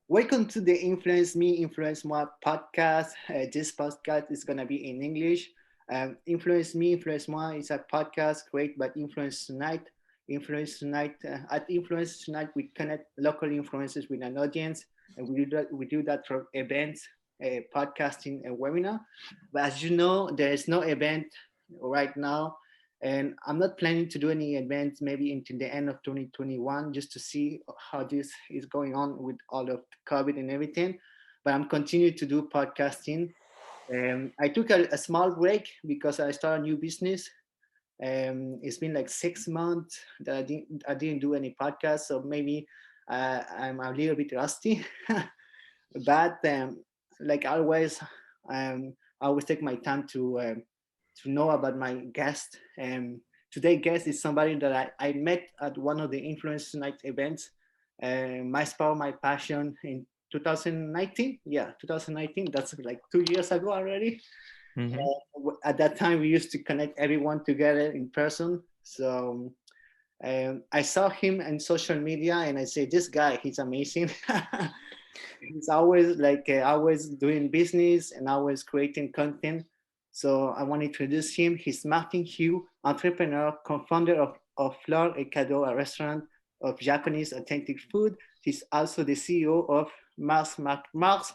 Welcome to the Influence Me, Influence More podcast. This podcast is going to be in English. Influence Me, Influence More is a podcast created by Influence Tonight. Influence Tonight, at Influence Tonight, we connect local influencers with an audience, and we do that for events, podcasting, and webinar. But as you know, there is no event right now, and I'm not planning to do any events maybe until the end of 2021 just to see how this is going on with all of COVID and everything. But I'm continuing to do podcasting. I took a small break because I started a new business. It's been like 6 months that I didn't do any podcast, so maybe I'm a little bit rusty. But like always, I always take my time to know about my guest. Today's guest is somebody that I met at one of the Influence Night events. My Spa, My Passion in 2019. Yeah, 2019. That's like 2 years ago already. Mm-hmm. At that time, we used to connect everyone together in person. So I saw him on social media and I said, this guy, he's amazing. He's always always doing business and always creating content. So I want to introduce him. He's Martin Hugh, entrepreneur, co-founder of Flor et Cadeau, a restaurant of Japanese authentic food. He's also the CEO of Mars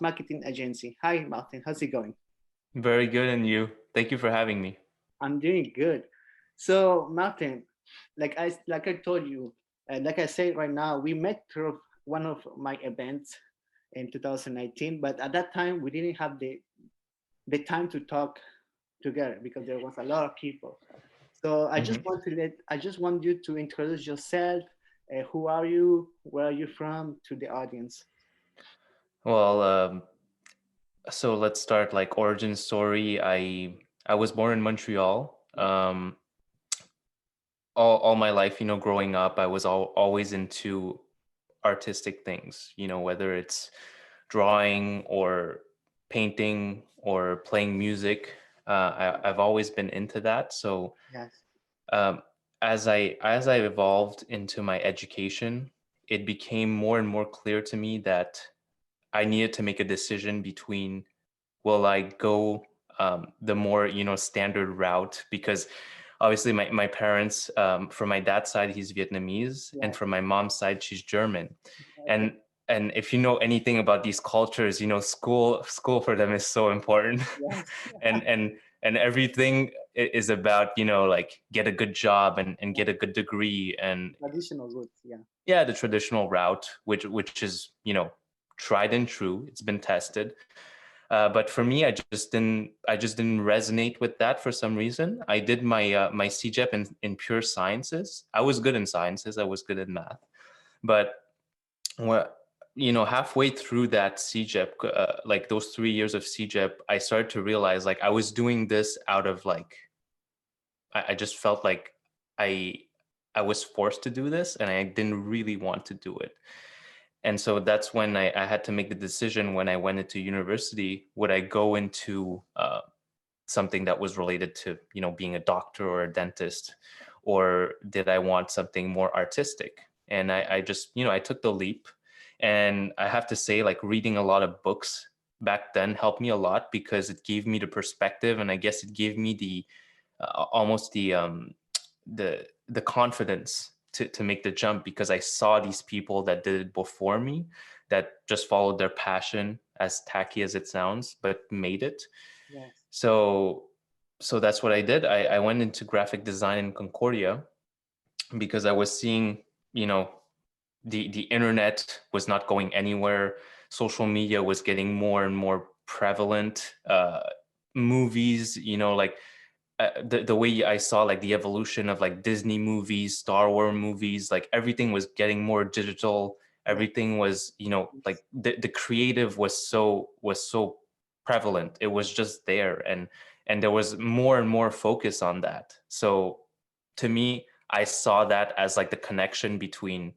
Marketing Agency. Hi, Martin. How's it going? Very good, and you? Thank you for having me. I'm doing good. So, Martin, like I told you, like I said right now, we met through one of my events in 2019, but at that time we didn't have the time to talk together because there was a lot of people. So Mm-hmm. I just want you to introduce yourself. Who are you? Where are you from? To the audience. Well, so let's start like origin story. I was born in Montreal. All my life, growing up, I was always into artistic things. Whether it's drawing or painting or playing music. I've always been into that. So Yes. um, as I evolved into my education, it became more and more clear to me that I needed to make a decision between will I go the more standard route, because obviously my parents, from my dad's side he's Vietnamese, and Yes. from my mom's side she's German. Okay. And if you know anything about these cultures, school for them is so important. Yes. and everything is about like get a good job and get a good degree, and Traditional roots. Yeah. yeah, the traditional route, which is tried and true. It's been tested. But for me, I just didn't resonate with that for some reason. I did my CGEP in pure sciences. I was good in sciences. I was good in math, but what halfway through that CGEP, like those 3 years of CGEP, I started to realize like I was doing this out of like I just felt like I I was forced to do this, and I didn't really want to do it. And so that's when I had to make the decision when I went into university, would I go into something that was related to, being a doctor or a dentist, or did I want something more artistic? And I just, I took the leap. And I have to say, like, reading a lot of books back then helped me a lot because it gave me the perspective, and I guess it gave me the almost the confidence to make the jump, because I saw these people that did it before me, that just followed their passion, as tacky as it sounds, but made it. Yes. So that's what I did. I went into graphic design in Concordia because I was seeing, you know, the internet was not going anywhere. Social media was getting more and more prevalent. Movies, like the way I saw like the evolution of like Disney movies, Star Wars movies, like everything was getting more digital. Yes. Everything was, like the creative was so prevalent. It was just there, and there was more and more focus on that. So to me, I saw that as like the connection between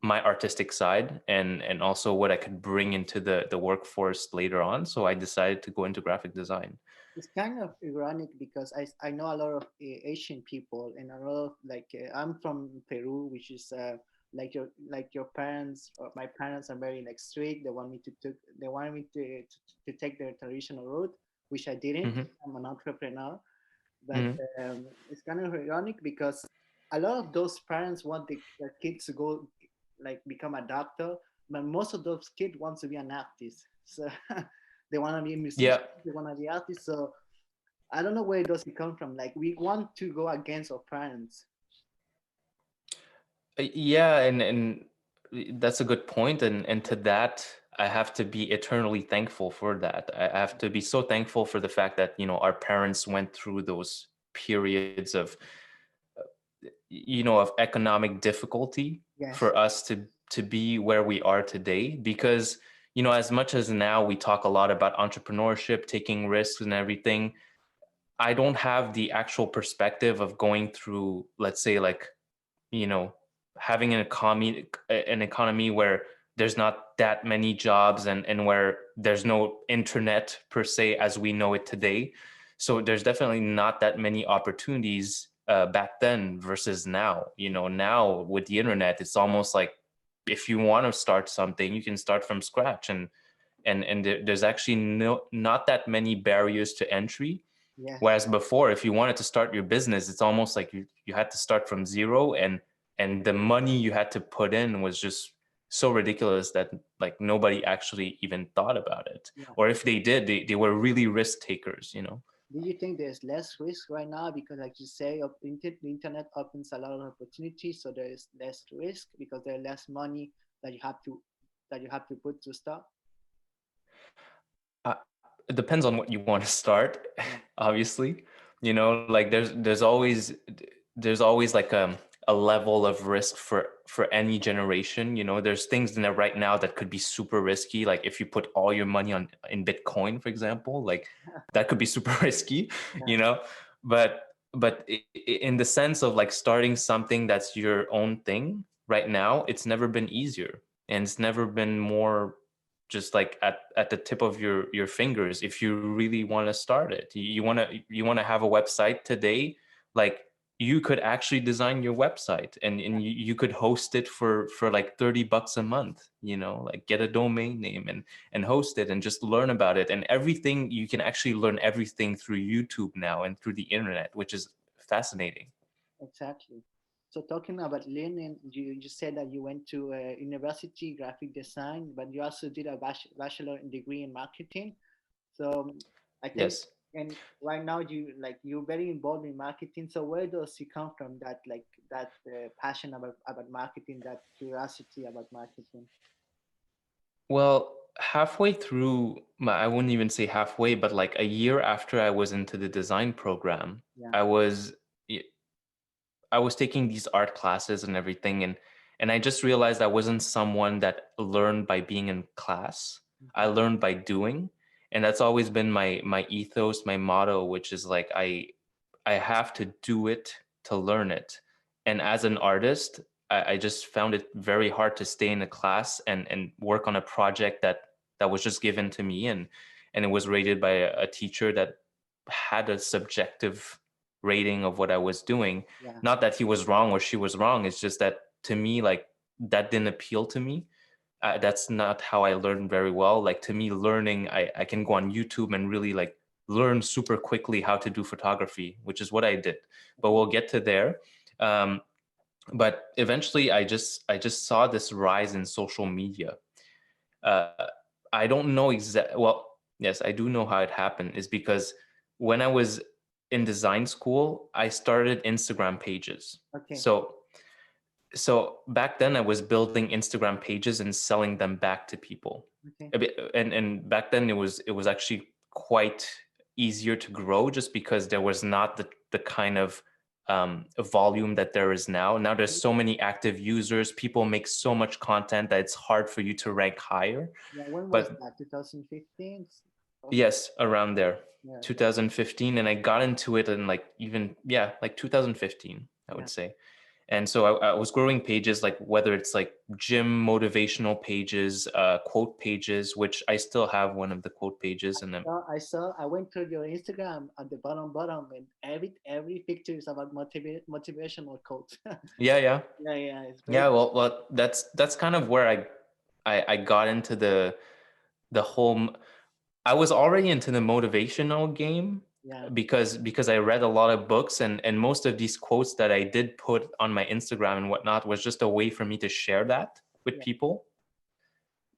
my artistic side and also what I could bring into the workforce later on. So I decided to go into graphic design. It's kind of ironic because I know a lot of Asian people and a lot of I'm from Peru, which is like your parents or my parents are very like strict. They wanted me to take the traditional route, which I didn't. Hmm. I'm an entrepreneur, but Hmm. it's kind of ironic because a lot of those parents want their kids to go like become a doctor, but most of those kids want to be an artist. So they want to be a musician, Yeah. they want to be artists. So I don't know where does it come from. Like we want to go against our parents. Yeah, and that's a good point, and to that, I have to be eternally thankful for that. I have to be so thankful for the fact that, our parents went through those periods of, of economic difficulty Yes. for us to be where we are today. Because, as much as now we talk a lot about entrepreneurship, taking risks and everything, I don't have the actual perspective of going through, let's say, like, you know having an economy where there's not that many jobs, and where there's no internet per se as we know it today. So there's definitely not that many opportunities back then versus now. Now with the internet, it's almost like if you want to start something, you can start from scratch, and there's actually not that many barriers to entry. Yes. Whereas before, if you wanted to start your business, it's almost like you had to start from zero, and the money you had to put in was just so ridiculous that like nobody actually even thought about it. Yeah. Or if they did, they were really risk takers. Do you think there's less risk right now because, like you say, the internet opens a lot of opportunities, so there is less risk because there's less money that you have to put to start? It depends on what you want to start, Yeah. obviously. Like there's always like a level of risk for any generation. There's things in there right now that could be super risky, like if you put all your money in Bitcoin, for example, like that could be super risky. Yeah. you know but in the sense of like starting something that's your own thing right now, it's never been easier, and it's never been more just like at the tip of your fingers. If you really want to start it, you want to have a website today, like you could actually design your website, and you could host it for like $30 a month, like get a domain name and host it and just learn about it. And everything, you can actually learn everything through YouTube now and through the internet, which is fascinating. Exactly. So talking about learning, you said that you went to a university, graphic design, but you also did a bachelor degree in marketing. So I think, Yes. and right now you're very involved in marketing. So where does it come from that passion about marketing, that curiosity about marketing? Well, halfway through, I wouldn't even say halfway, but like a year after I was into the design program, Yeah. I was I was taking these art classes and everything, and I just realized I wasn't someone that learned by being in class. I Mhm. learned by doing, and that's always been my ethos, my motto, which is like I have to do it to learn it. And as an artist, I just found it very hard to stay in a class and work on a project that was just given to me, and it was rated by a teacher that had a subjective rating of what I was doing. Yeah. Not that he was wrong or she was wrong. It's just that to me, like that didn't appeal to me. That's not how I learn very well. Like to me, learning, I can go on YouTube and really like learn super quickly how to do photography, which is what I did. But Okay. we'll get to there. Um, but eventually, I just saw this rise in social media. Uh, I don't know exactly. Well, yes, I do know how it happened. Is because when I was in design school, I started Instagram pages. Okay. So back then I was building Instagram pages and selling them back to people. Okay. And back then it was actually quite easier to grow, just because there was not the kind of volume that there is now. Now there's so many active users, people make so much content that it's hard for you to rank higher. Yeah. When was But that? 2015. yes, around there, Yeah. 2015, and I got into it in like even, yeah, like 2015, I Yeah. would say. And so I was growing pages, like whether it's like gym motivational pages, quote pages, which I still have one of the quote pages. And then, I went to your Instagram at the bottom, and every picture is about motivational quotes. yeah, yeah, Yeah, it's very yeah. Well, that's kind of where I got into the whole. I was already into the motivational game yeah, because I read a lot of books, and most of these quotes that I did put on my Instagram and whatnot was just a way for me to share that with yeah, people.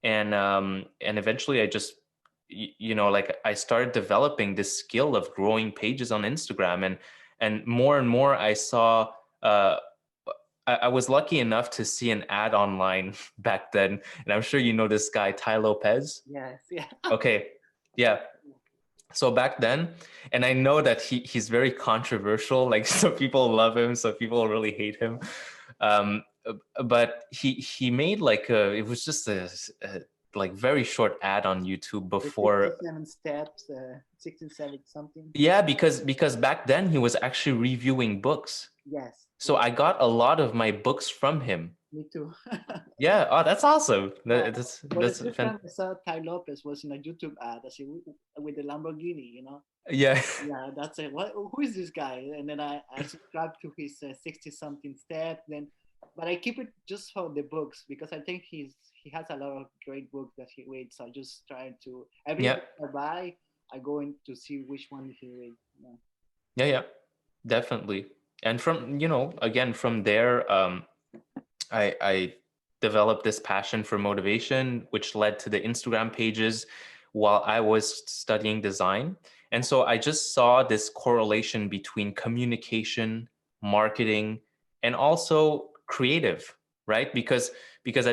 And eventually I just like I started developing this skill of growing pages on Instagram, and more I saw uh I was lucky enough to see an ad online back then, and I'm sure you know this guy Ty Lopez. yes, yeah. Okay, yeah. So back then, and I know that he's very controversial, like some people love him, some people really hate him. um but he made like it was just a like very short ad on YouTube The before. 67 steps, 67 something. Yeah, because back then he was actually reviewing books, Yes, so yeah, I got a lot of my books from him. me too. Yeah, oh, that's awesome. Yeah. But the That's first time I saw Ty Lopez was in a YouTube ad, I see with the Lamborghini, yeah. Yeah, that's it. What? Who is this guy? And then I subscribed to his 60 something step. Then, but I keep it just for the books because I think he has a lot of great books that he reads. So I just try to every Yeah, book I buy, I go in to see which one he reads. Yeah. yeah, yeah, definitely. And from again from there, I developed this passion for motivation, which led to the Instagram pages while I was studying design. And so I just saw this correlation between communication, marketing, and also creative, right? Because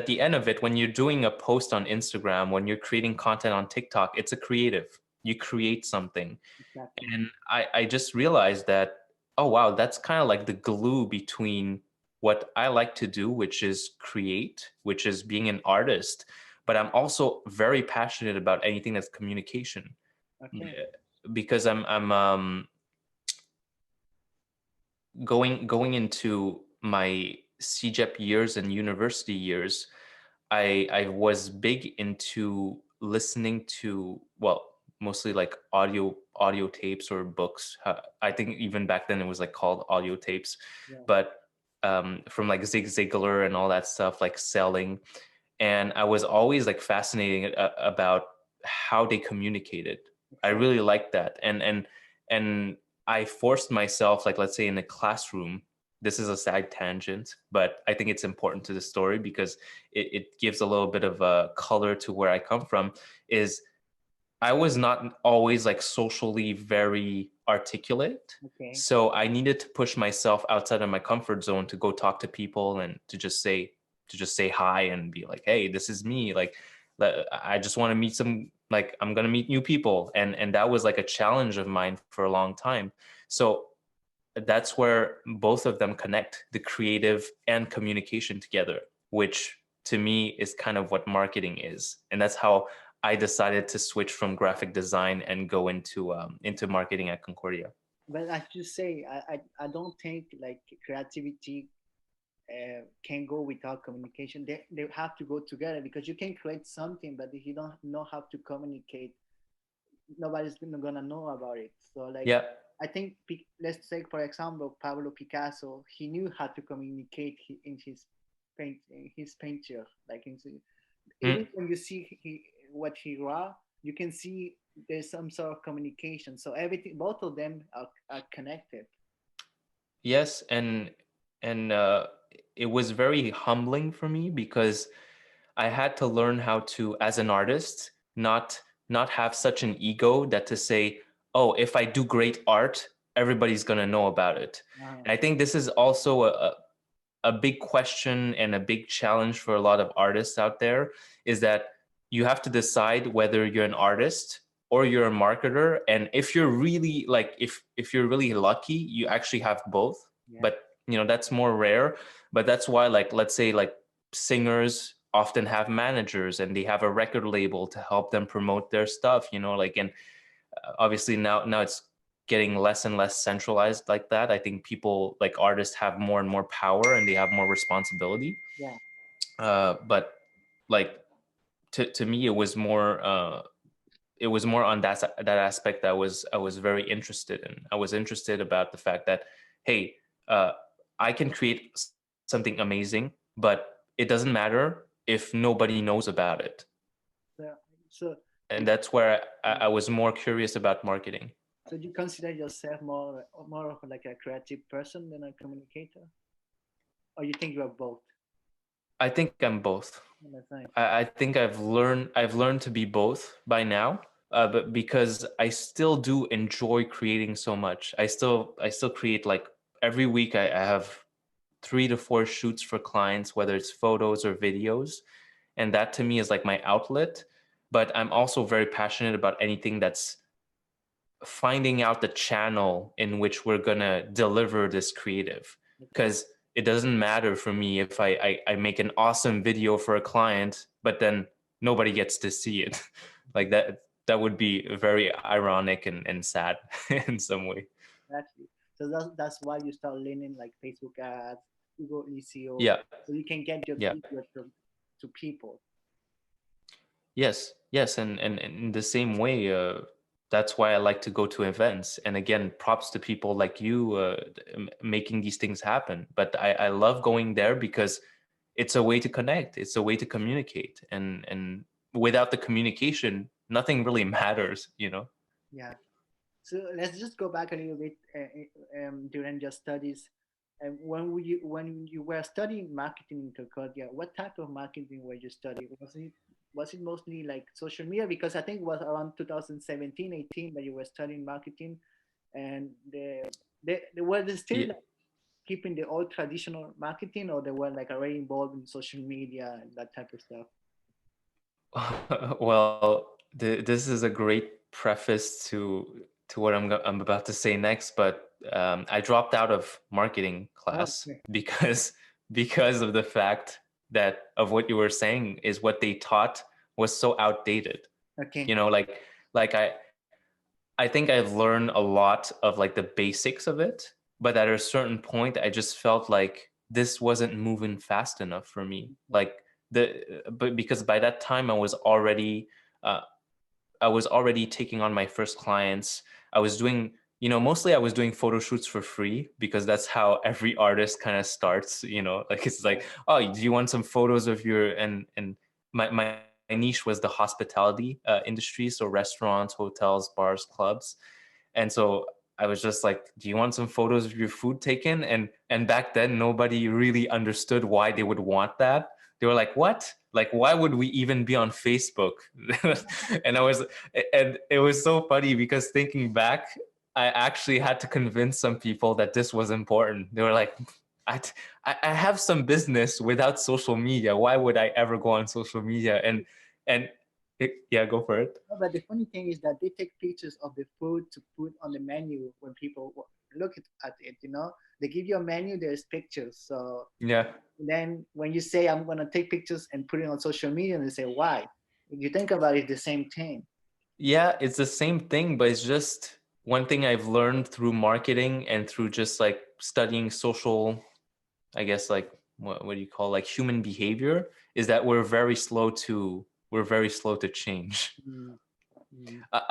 at the end of it, when you're doing a post on Instagram, when you're creating content on TikTok, it's a creative. You create something. Exactly. And I just realized that, oh wow, that's kind of like the glue between what I like to do, which is create, which is being an artist, but I'm also very passionate about anything that's communication. Okay. Because I'm going into my CJEP years and university years. I was big into listening to, well, mostly like audio tapes or books. I think even back then it was like called audio tapes, Yeah. but from like Zig Ziglar and all that stuff, like selling. And I was always like fascinated about how they communicated. I Exactly. really liked that, and I forced myself, like let's say in a classroom. This is a side tangent, but I think it's important to the story because it gives a little bit of a color to where I come from. Is I was not always like socially very articulate. Okay. So I needed to push myself outside of my comfort zone to go talk to people and to just say hi and be like, hey, this is me. Like I just want to meet some, like I'm gonna meet new people. And that was like a challenge of mine for a long time. So that's where both of them connect, the creative and communication together, which to me is kind of what marketing is. And that's how I decided to switch from graphic design and go into marketing at Concordia. But as you say, I don't think like creativity can go without communication. They have to go together because you can create something, but if you don't know how to communicate, nobody's gonna know about it. So like, Yeah. I think let's take for example Pablo Picasso. He knew how to communicate in his painter. Like even Mm. when you see what he raw, you can see there's some sort of communication. So everything, both of them are connected. Yes, and it was very humbling for me because I had to learn how to, as an artist, not have such an ego that to say, oh, if I do great art, everybody's gonna know about it. And I think this is also a big question and a big challenge for a lot of artists out there, is that you have to decide whether you're an artist or you're a marketer. And if you're really like, if you're really lucky, you actually have both. Yeah. But that's more rare. But that's why, like, let's say like singers often have managers and they have a record label to help them promote their stuff, like. And obviously now it's getting less and less centralized like that. I think people, like artists, have more and more power and they have more responsibility. Yeah. But like to me, it was more on that aspect that I was very interested in. I was interested about the fact that, hey, uh, I can create something amazing, but it doesn't matter if nobody knows about it. So, so, And you, that's where I was more curious about marketing. so you consider yourself more of like a creative person than a communicator, or you think you are both? I think I'm both. That's nice. I think I've learned to be both by now. But because I still do enjoy creating so much, I still create like every week. I have 3 to 4 shoots for clients, whether it's photos or videos, and that to me is like my outlet. But I'm also very passionate about anything that's finding out the channel in which we're gonna deliver this creative, Okay. because it doesn't matter for me if I make an awesome video for a client but then nobody gets to see it. Like that would be very ironic and sad in some way. Exactly. So that's why you start learning like Facebook ads, Google SEO, Yeah, so you can get your yeah. keyword to people. Yes, and in the same way, that's why I like to go to events. And again, props to people like you, making these things happen. But I love going there because it's a way to connect. It's a way to communicate. And without the communication, nothing really matters, you know? Yeah. So let's just go back a little bit during your studies. And when you were studying marketing in Concordia, what type of marketing were you studying? Was it mostly like social media? Because I think it was around 2017, 18 that you were studying marketing, and they were they still Yeah. like keeping the old traditional marketing, or they were like already involved in social media and that type of stuff. Well, this is a great preface to what I'm about to say next, but I dropped out of marketing Oh, class okay. because of the fact that of what you were saying is what they taught was so outdated. Okay. You know, like I think I've learned a lot of like the basics of it, but at a certain point, I just felt like this wasn't moving fast enough for me. Like but because by that time uh, I was already taking on my first clients. I was doing, mostly I was doing photo shoots for free because that's how every artist kind of starts, like it's like, oh, do you want some photos of your, and my niche was the hospitality industry. So restaurants, hotels, bars, clubs. And so I was just like, do you want some photos of your food taken? And back then nobody really understood why they would want that. They were like, what? Like, why would we even be on Facebook? and I was and it was so funny because thinking back, I actually had to convince some people that this was important. They were like, I, I have some business without social media. Why would I ever go on social media? And yeah, go for it. No, but the funny thing is that they take pictures of the food to put on the menu when people look at it. They give you a menu. There's pictures. So Yeah. then when you say I'm gonna take pictures and put it on social media, and they say why? If you think about it, the same thing. Yeah, it's the same thing, but it's just one thing I've learned through marketing and through just like studying social, I guess, like what do you call, like human behavior, is that we're very slow to change. Mm,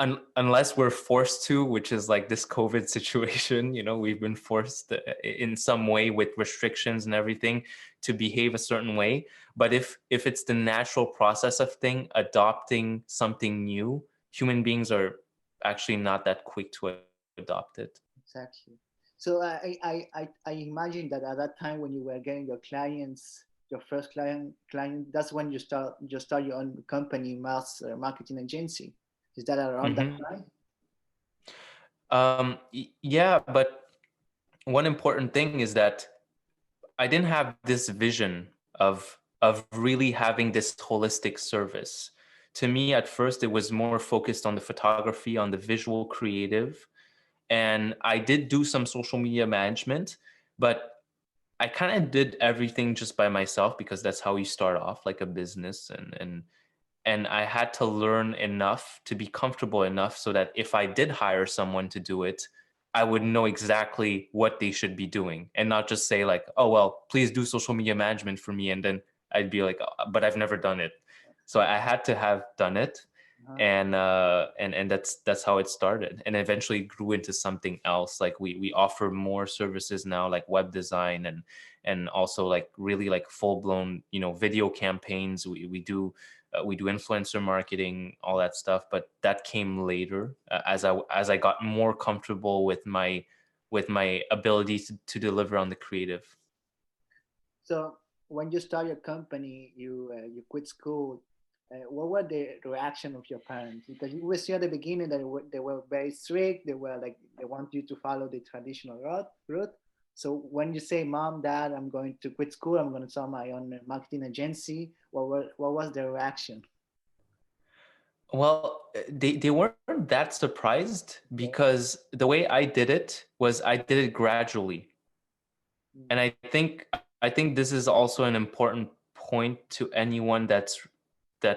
mm, Unless we're forced to, which is like this COVID situation, we've been forced in some way with restrictions and everything to behave a certain way. But if it's the natural process of thing, adopting something new, human beings are actually not that quick to adopt it. exactly. So I imagine that at that time when you were getting your clients, your first client, that's when you start your own company, mass marketing agency. Is that around that Hmm. time? Yeah, but one important thing is that I didn't have this vision of really having this holistic service. To me, at first, it was more focused on the photography, on the visual creative, and I did do some social media management, but I kind of did everything just by myself because that's how you start off, like a business, and I had to learn enough to be comfortable enough so that if I did hire someone to do it, I would know exactly what they should be doing, and not just say like, oh, well, please do social media management for me. And then I'd be like, "Oh, but I've never done it." So I had to have done it. Uh-huh. And that's how it started, and eventually grew into something else. Like we offer more services now, like web design, and also like really like full blown, video campaigns. We do influencer marketing, all that stuff, but that came later, as I got more comfortable with my ability to deliver on the creative. So when you start your company, you quit school. What were the reaction of your parents? Because you were see at the beginning that they were very strict. They were like they want you to follow the traditional route. So when you say, "Mom, Dad, I'm going to quit school. I'm going to start my own marketing agency," what was the reaction? Well, they weren't that surprised, Okay. because the way I did it was I did it gradually. Mm. And I think this is also an important point to anyone that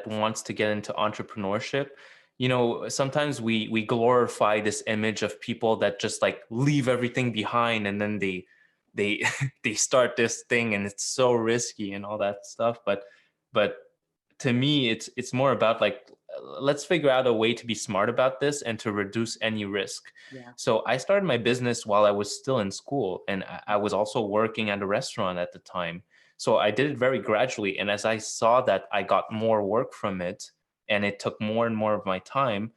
wants to get into entrepreneurship. Sometimes we glorify this image of people that just like leave everything behind, and then they they start this thing, and it's so risky and all that stuff. But to me, it's more about like, let's figure out a way to be smart about this and to reduce any risk. Yeah. So I started my business while I was still in school, and I was also working at a restaurant at the time. So I did it very gradually, and as I saw that I got more work from it, and it took more and more of my time,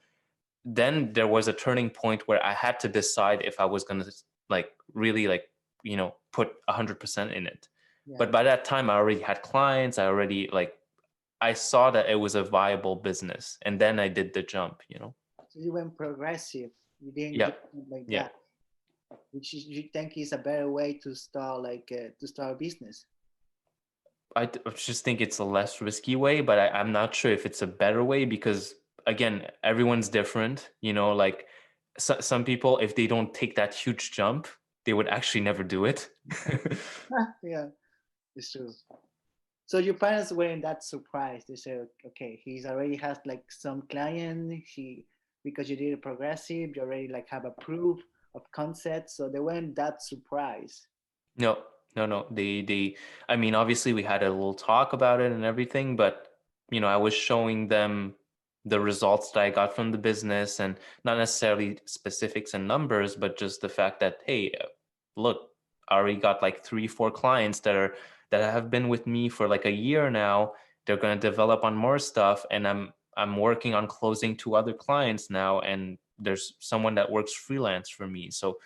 then there was a turning point where I had to decide if I was going to like really like, put 100% in it. Yeah. But by that time I already had clients. I saw that it was a viable business, and then I did the jump. So you went progressive. You didn't Yeah. just like Yeah. that, which you think is a better way to start to start a business. I just think it's a less risky way, but I'm not sure if it's a better way, because again, everyone's different. Like some people, if they don't take that huge jump, they would actually never do it. Yeah, it's true. So your parents weren't that surprised. They said, "Okay, he's already has like some client. He because you did a progressive, you already like have a proof of concept." So they weren't that surprised. No, no, no. I mean, obviously we had a little talk about it and everything, but I was showing them the results that I got from the business, and not necessarily specifics and numbers, but just the fact that, hey, look, I already got like 3, 4 clients that have been with me for like a year now. They're going to develop on more stuff, and I'm working on closing 2 other clients now, and there's someone that works freelance for me. So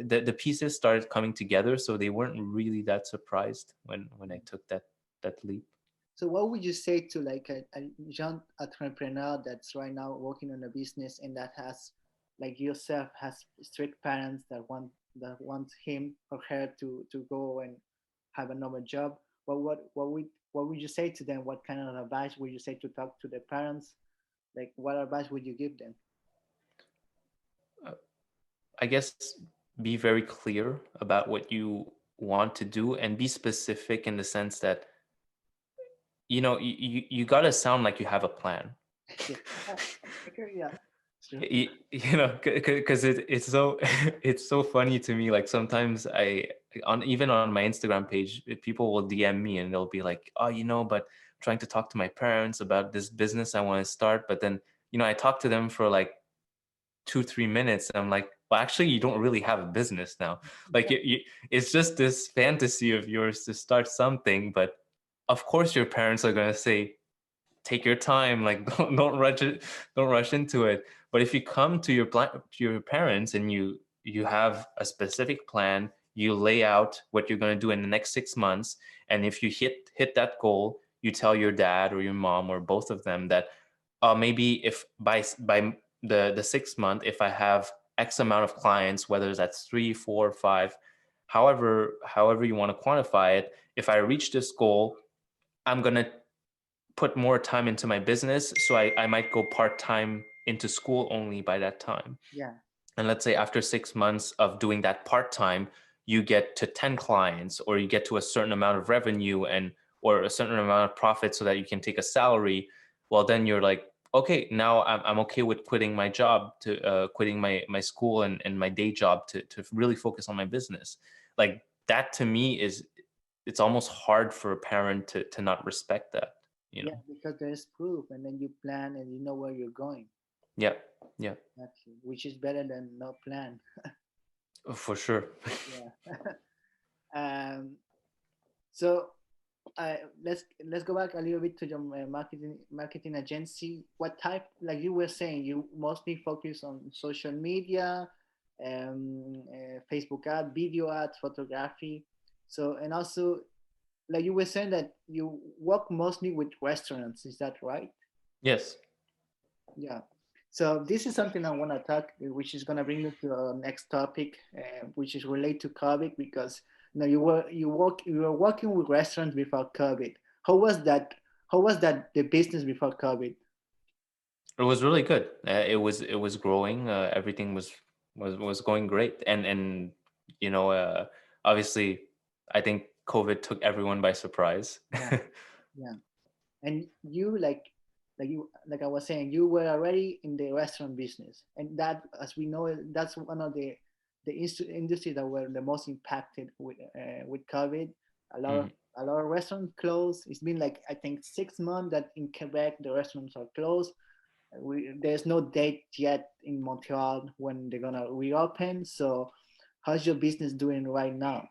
the pieces started coming together, so they weren't really that surprised when I took that leap. So what would you say to like a young entrepreneur that's right now working on a business and that has like yourself has strict parents that want him or her to go and have a normal job? What would you say to them? What kind of advice would you say to talk to their parents? Like what advice would you give them? uh, I guess be very clear about what you want to do, and be specific in the sense that you got to sound like you have a plan. Yeah. Okay, yeah. Sure. Because it's so it's so funny to me. Like sometimes even on my Instagram page, people will DM me and they'll be like, oh, but I'm trying to talk to my parents about this business I want to start. But then I talk to them for like 2, 3 minutes, and I'm like, well, actually you don't really have a business now. Like it's just this fantasy of yours to start something. But of course your parents are going to say, take your time, like don't rush into it. But if you come to your parents, and you have a specific plan, you lay out what you're going to do in the next 6 months, and if you hit that goal, you tell your dad or your mom or both of them that, maybe if by the 6th month, if I have X amount of clients, whether that's 3, 4, 5, however you want to quantify it, if I reach this goal, I'm going to put more time into my business. So I might go part-time into school only by that time. Yeah. And let's say after 6 months of doing that part-time, you get to 10 clients, or you get to a certain amount of revenue, or a certain amount of profit, so that you can take a salary. Well, then you're like, okay, now I'm okay with quitting my job, to quitting my school and my day job to really focus on my business. Like that to me is, it's almost hard for a parent to not respect that, you Yeah, know. because there's proof, and then you plan and you know where you're going. Yeah, yeah, Actually, which is better than no plan. for sure. Yeah. um. So let's go back a little bit to your marketing agency. What type, like you were saying, you mostly focus on social media, Facebook ad, video ads, photography. So, and also, like you were saying that you work mostly with restaurants. Is that right? Yes. Yeah. So this is something I want to talk, which is going to bring me to our next topic, which is related to COVID, because you were working with restaurants before COVID. How was that? How was that the business before COVID? It was really good. It was growing. Everything was going great, and you know, obviously, I think COVID took everyone by surprise. Yeah, yeah. And you like I was saying, you were already in the restaurant business, and that, as we know, that's one of the industry that were the most impacted with COVID. A lot of Mhm. a lot of restaurants closed. It's been like I think 6 months that in Quebec the restaurants are closed. There's no date yet in Montreal when they're gonna reopen. So, how's your business doing right now?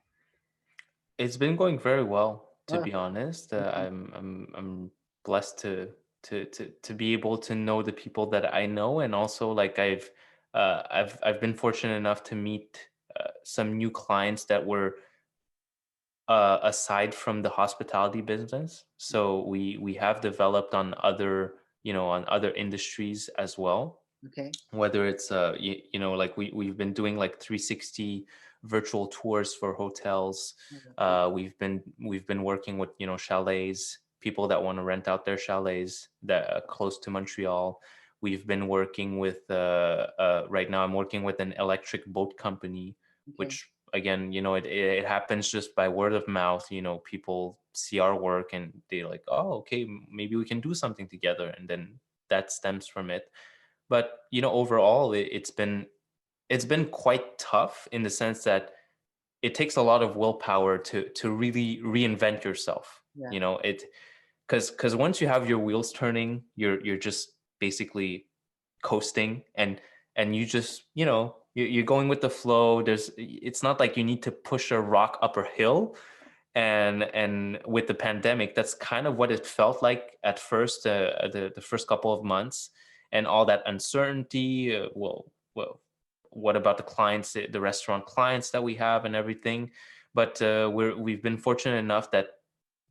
It's been going very well, to Oh, be honest. okay, I'm blessed to be able to know the people that I know, and also like I've been fortunate enough to meet some new clients that were aside from the hospitality business. So we have developed on other, on other industries as well, okay, whether it's like we've been doing like 360 virtual tours for hotels. okay, We've been working with, chalets, people that want to rent out their chalets that close to Montreal. We've been working with right now I'm working with an electric boat company, okay. which again, it happens just by word of mouth. People see our work and they're like, oh, okay, maybe we can do something together, and then that stems from it. But overall, it's been quite tough in the sense that it takes a lot of willpower to really reinvent yourself. Yeah, It because once you have your wheels turning, you're just basically coasting, and you just, you're going with the flow. It's not like you need to push a rock up a hill. And with the pandemic, that's kind of what it felt like at first, the first couple of months, and all that uncertainty. Well, what about the clients, the restaurant clients that we have and everything? But we've been fortunate enough that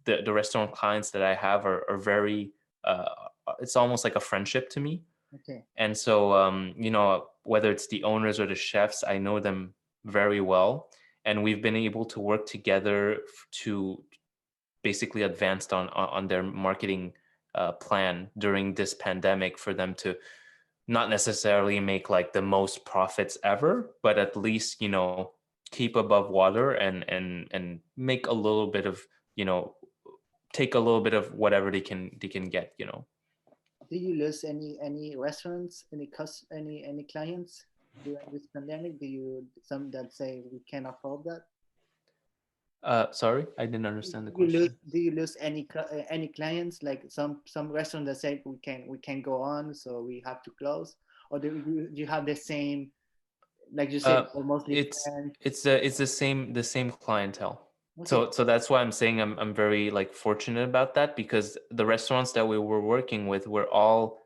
the restaurant clients that I have are very, uh, it's almost like a friendship to me. okay. And so, whether it's the owners or the chefs, I know them very well. And we've been able to work together to basically advance on their marketing plan during this pandemic, for them to not necessarily make like the most profits ever, but at least, keep above water, and make a little bit of, you know, take a little bit of whatever they can get. Do you lose any restaurants, any clients during this pandemic? Do you some that say we can't afford that? Sorry, I didn't understand the Do question. you lose any clients, like some restaurant that say we can go on, so we have to close, or do you have the same, like you said, Uh, or mostly it's friends? it's the same clientele. Okay. So that's why I'm saying I'm very like fortunate about that, because the restaurants that we were working with were all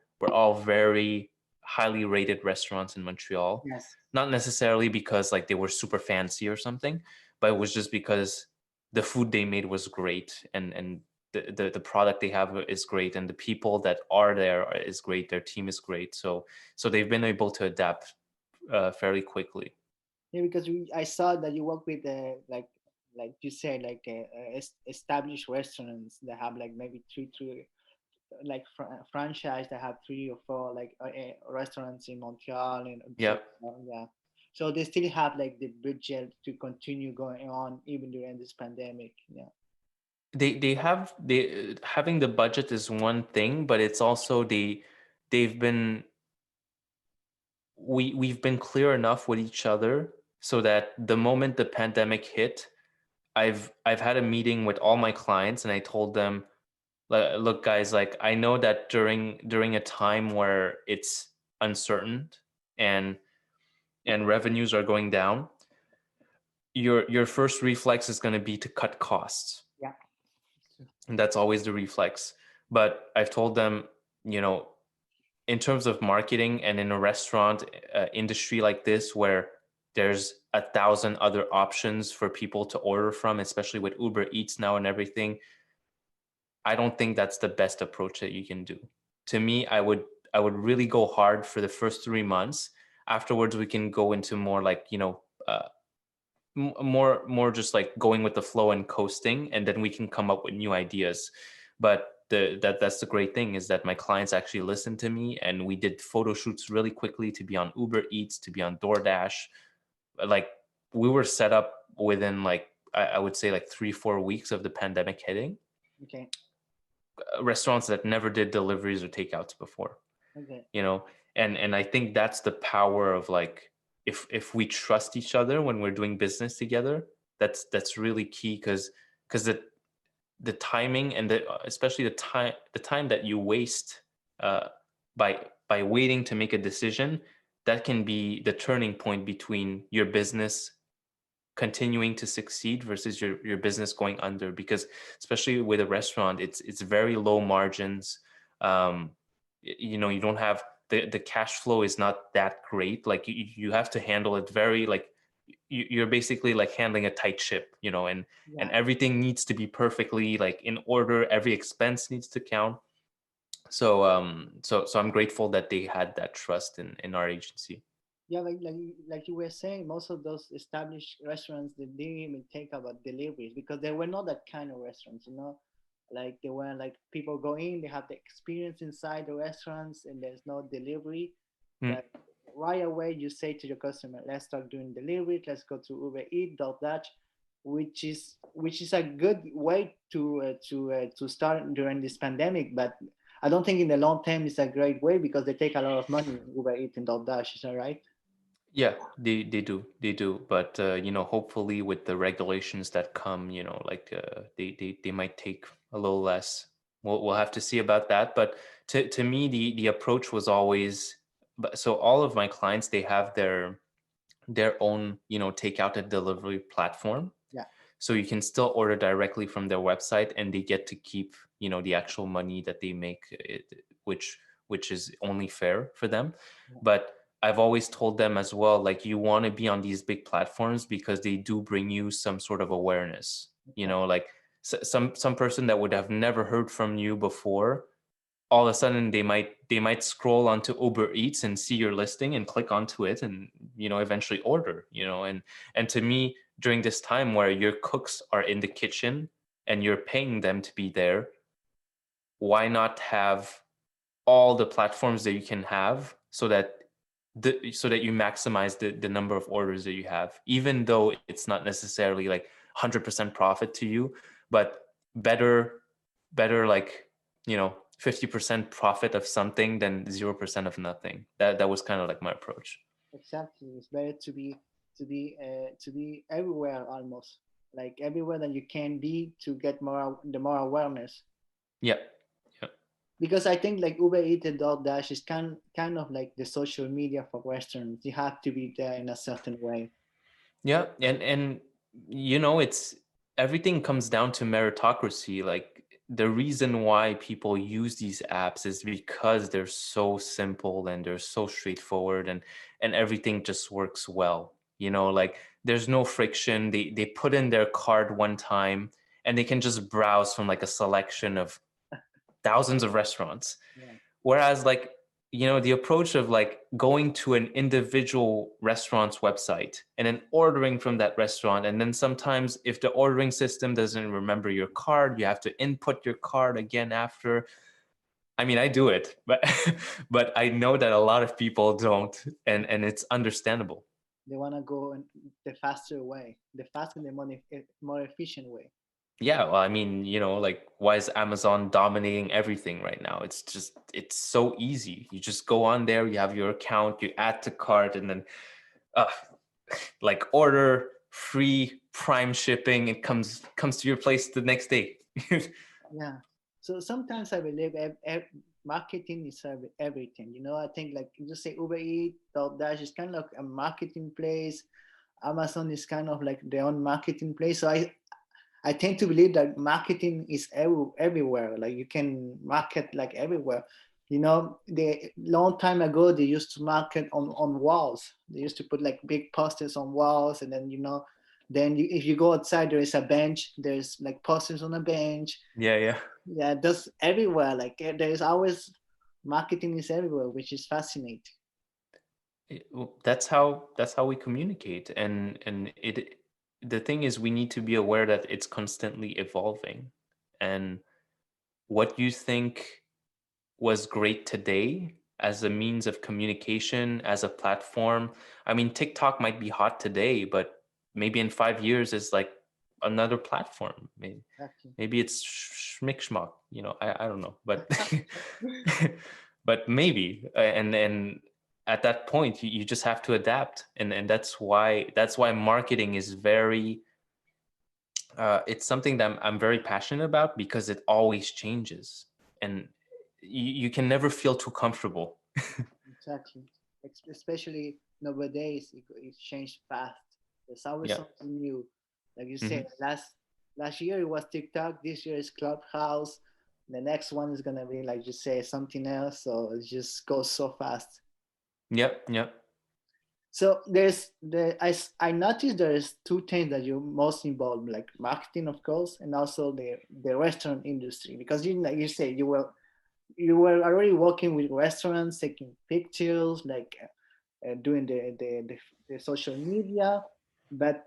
very highly rated restaurants in Montreal. Yes. Not necessarily because like they were super fancy or something, but it was just because the food they made was great, and the product they have is great, and the people that are there is great. Their team is great. So they've been able to adapt fairly quickly. Yeah, because I saw that you work with like you said, like established restaurants that have like maybe three like franchise that have 3 or 4 like restaurants in Montreal, and so Yeah. yeah, so they still have like the budget to continue going on even during this pandemic. Yeah. They having the budget is one thing, but it's also they've been we've been clear enough with each other so that the moment the pandemic hit, I've had a meeting with all my clients and I told them, look guys, like I know that during a time where it's uncertain and revenues are going down, your first reflex is going to be to cut costs. Yeah. And that's always the reflex. But I've told them, you know, in terms of marketing and in a restaurant industry like this, where there's 1,000 other options for people to order from, especially with Uber Eats now and everything, I don't think that's the best approach that you can do. To me, I would really go hard for the first 3 months. Afterwards, we can go into more like, more just like going with the flow and coasting, and then we can come up with new ideas. But that's the great thing, is that my clients actually listen to me, and we did photo shoots really quickly to be on Uber Eats, to be on DoorDash. Like we were set up within like I would say like 3-4 weeks of the pandemic hitting. Okay. Restaurants that never did deliveries or takeouts before, Okay. and I think that's the power of like, if we trust each other when we're doing business together, that's really key, because the timing and especially the time that you waste uh, by waiting to make a decision, that can be the turning point between your business continuing to succeed versus your business going under. Because especially with a restaurant, it's very low margins. You don't have the cash flow is not that great. Like you have to handle it very like you're basically like handling a tight ship, and Yeah. everything needs to be perfectly like in order. Every expense needs to count. So I'm grateful that they had that trust in our agency. Yeah, like you were saying, most of those established restaurants, they didn't even think about deliveries because they were not that kind of restaurants, like they were like people go in, they have the experience inside the restaurants, and there's no delivery. Mm. Like right away, you say to your customer, "Let's start doing delivery. Let's go to Uber Eat, DoorDash," which is a good way to start during this pandemic. But I don't think in the long term it's a great way because they take a lot of money, Uber Eat and DoorDash. Is that right? Yeah, they do. But hopefully with the regulations that come, like they might take a little less. We'll have to see about that. But to me, the approach was always, so all of my clients, they have their own takeout and delivery platform. Yeah. So you can still order directly from their website, and they get to keep the actual money that they make, which is only fair for them. Yeah. But I've always told them as well, like, you want to be on these big platforms because they do bring you some sort of awareness. Okay. Like some person that would have never heard from you before, all of a sudden they might scroll onto Uber Eats and see your listing and click onto it and eventually order. And to me, during this time where your cooks are in the kitchen and you're paying them to be there, why not have all the platforms that you can have, so that you maximize the number of orders that you have, even though it's not necessarily like 100% profit to you, but better like 50% profit of something than 0% of nothing. That was kind of like my approach. Exactly. It's better to be everywhere almost, like everywhere that you can be to get more awareness. Yeah. Yeah. Because I think like Uber Eats and DoorDash is kind of like the social media for restaurants. You have to be there in a certain way. Yeah, and it's everything comes down to meritocracy. Like, the reason why people use these apps is because they're so simple and they're so straightforward, and everything just works well. Like, there's no friction. They put in their card one time and they can just browse from like a selection of thousands of restaurants. Yeah. Whereas, like, the approach of like going to an individual restaurant's website and then ordering from that restaurant, and then sometimes if the ordering system doesn't remember your card, you have to input your card again after. I mean, I do it, but but I know that a lot of people don't, and it's understandable. They want to go in the faster way, the faster, the more efficient way. Yeah, well, I mean, like, why is Amazon dominating everything right now? It's so easy. You just go on there, you have your account, you add to cart, and then uh, like, order free prime shipping. It comes to your place the next day. Yeah. So sometimes I believe marketing is everything. I think like you just say Uber Eats, DoorDash is kind of like a marketing place. Amazon is kind of like their own marketing place. So I tend to believe that marketing is everywhere. Like you can market like everywhere. The long time ago they used to market on walls. They used to put like big posters on walls, and then if you go outside, there is a bench. There's like posters on a bench. Yeah, yeah. Yeah, that's everywhere. Like there is always marketing is everywhere, which is fascinating. Well, that's how we communicate, and the thing is, we need to be aware that it's constantly evolving, and what you think was great today as a means of communication, as a platform. I mean, TikTok might be hot today, but maybe in 5 years is like another platform. Exactly. Maybe it's schmick schmuck. I don't know, but but maybe, and at that point, you just have to adapt, and that's why marketing is very. It's something that I'm very passionate about because it always changes, and you can never feel too comfortable. Exactly. Especially nowadays, it changed fast. There's always Yeah. something new. Like you Hmm. said, last year it was TikTok. This year is Clubhouse. The next one is gonna be like you say something else. So it just goes so fast. Yep. Yep. So I noticed there's two things that you're most involved, like marketing, of course, and also the restaurant industry, because like you say you were already working with restaurants, taking pictures, like doing the social media, but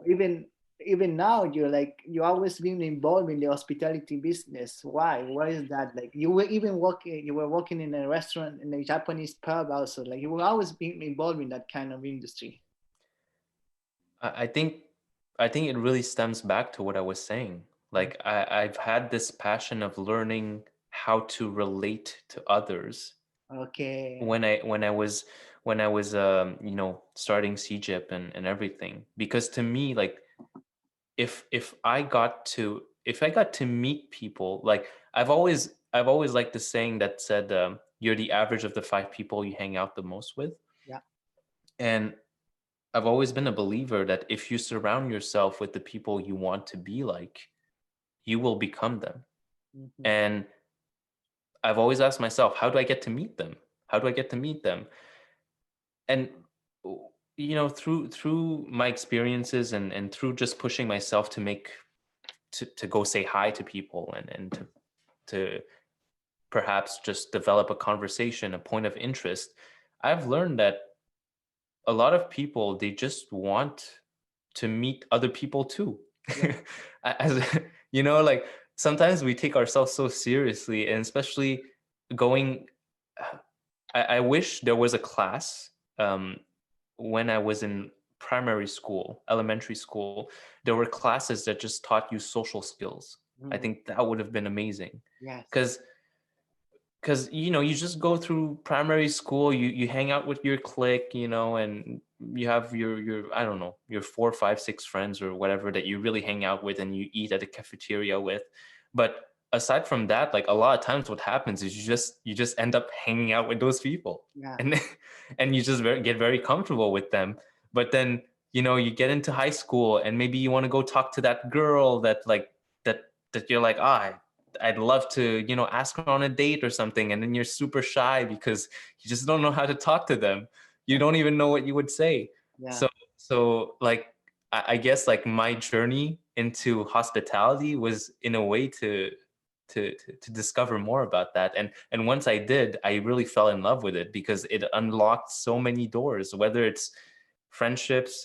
even even now you always been involved in the hospitality business. Why is that? Like you were working in a restaurant in a Japanese pub also, like you were always being involved in that kind of industry. I think it really stems back to what I was saying. Mm. Like, I've had this passion of learning how to relate to others Okay. when I was starting CGIP and everything. Because to me, like, if I got to meet people, like, I've always liked the saying that said, you're the average of the 5 people you hang out the most with. Yeah. And I've always been a believer that if you surround yourself with the people you want to be like, you will become them. Hmm. And I've always asked myself, how do I get to meet them? How do I get to meet them? And through my experiences, and through just pushing myself to go say hi to people, and to perhaps just develop a conversation, a point of interest, I've learned that a lot of people, they just want to meet other people too. Yeah. As like, sometimes we take ourselves so seriously, and especially going. I wish there was a class, when I was in primary school, elementary school. There were classes that just taught you social skills. I Mm. think that would have been amazing, Yes. because you just go through primary school, you hang out with your clique, and you have your I don't know, your 4, 5, 6 friends or whatever that you really hang out with and you eat at the cafeteria with. But aside from that, like, a lot of times what happens is you just end up hanging out with those people, Yeah. and and you just get very comfortable with them. But then, you get into high school, and maybe you want to go talk to that girl that, like, that you're like, I'd love to, ask her on a date or something. And then you're super shy because you just don't know how to talk to them. You don't even know what you would say. Yeah. So like, I guess, like, my journey into hospitality was in a way to discover more about that. And once I did, I really fell in love with it because it unlocked so many doors, whether it's friendships,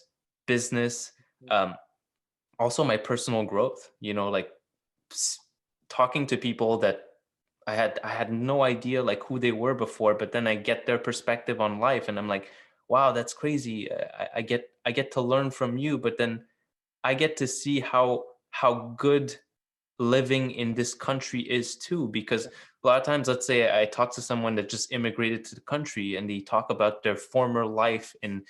business, um, also my personal growth, like, talking to people that I had no idea, like, who they were before, but then I get their perspective on life, and I'm like, wow, that's crazy. I get to learn from you, but then I get to see how good living in this country is too, because a lot of times, let's say I talk to someone that just immigrated to the country and they talk about their former life in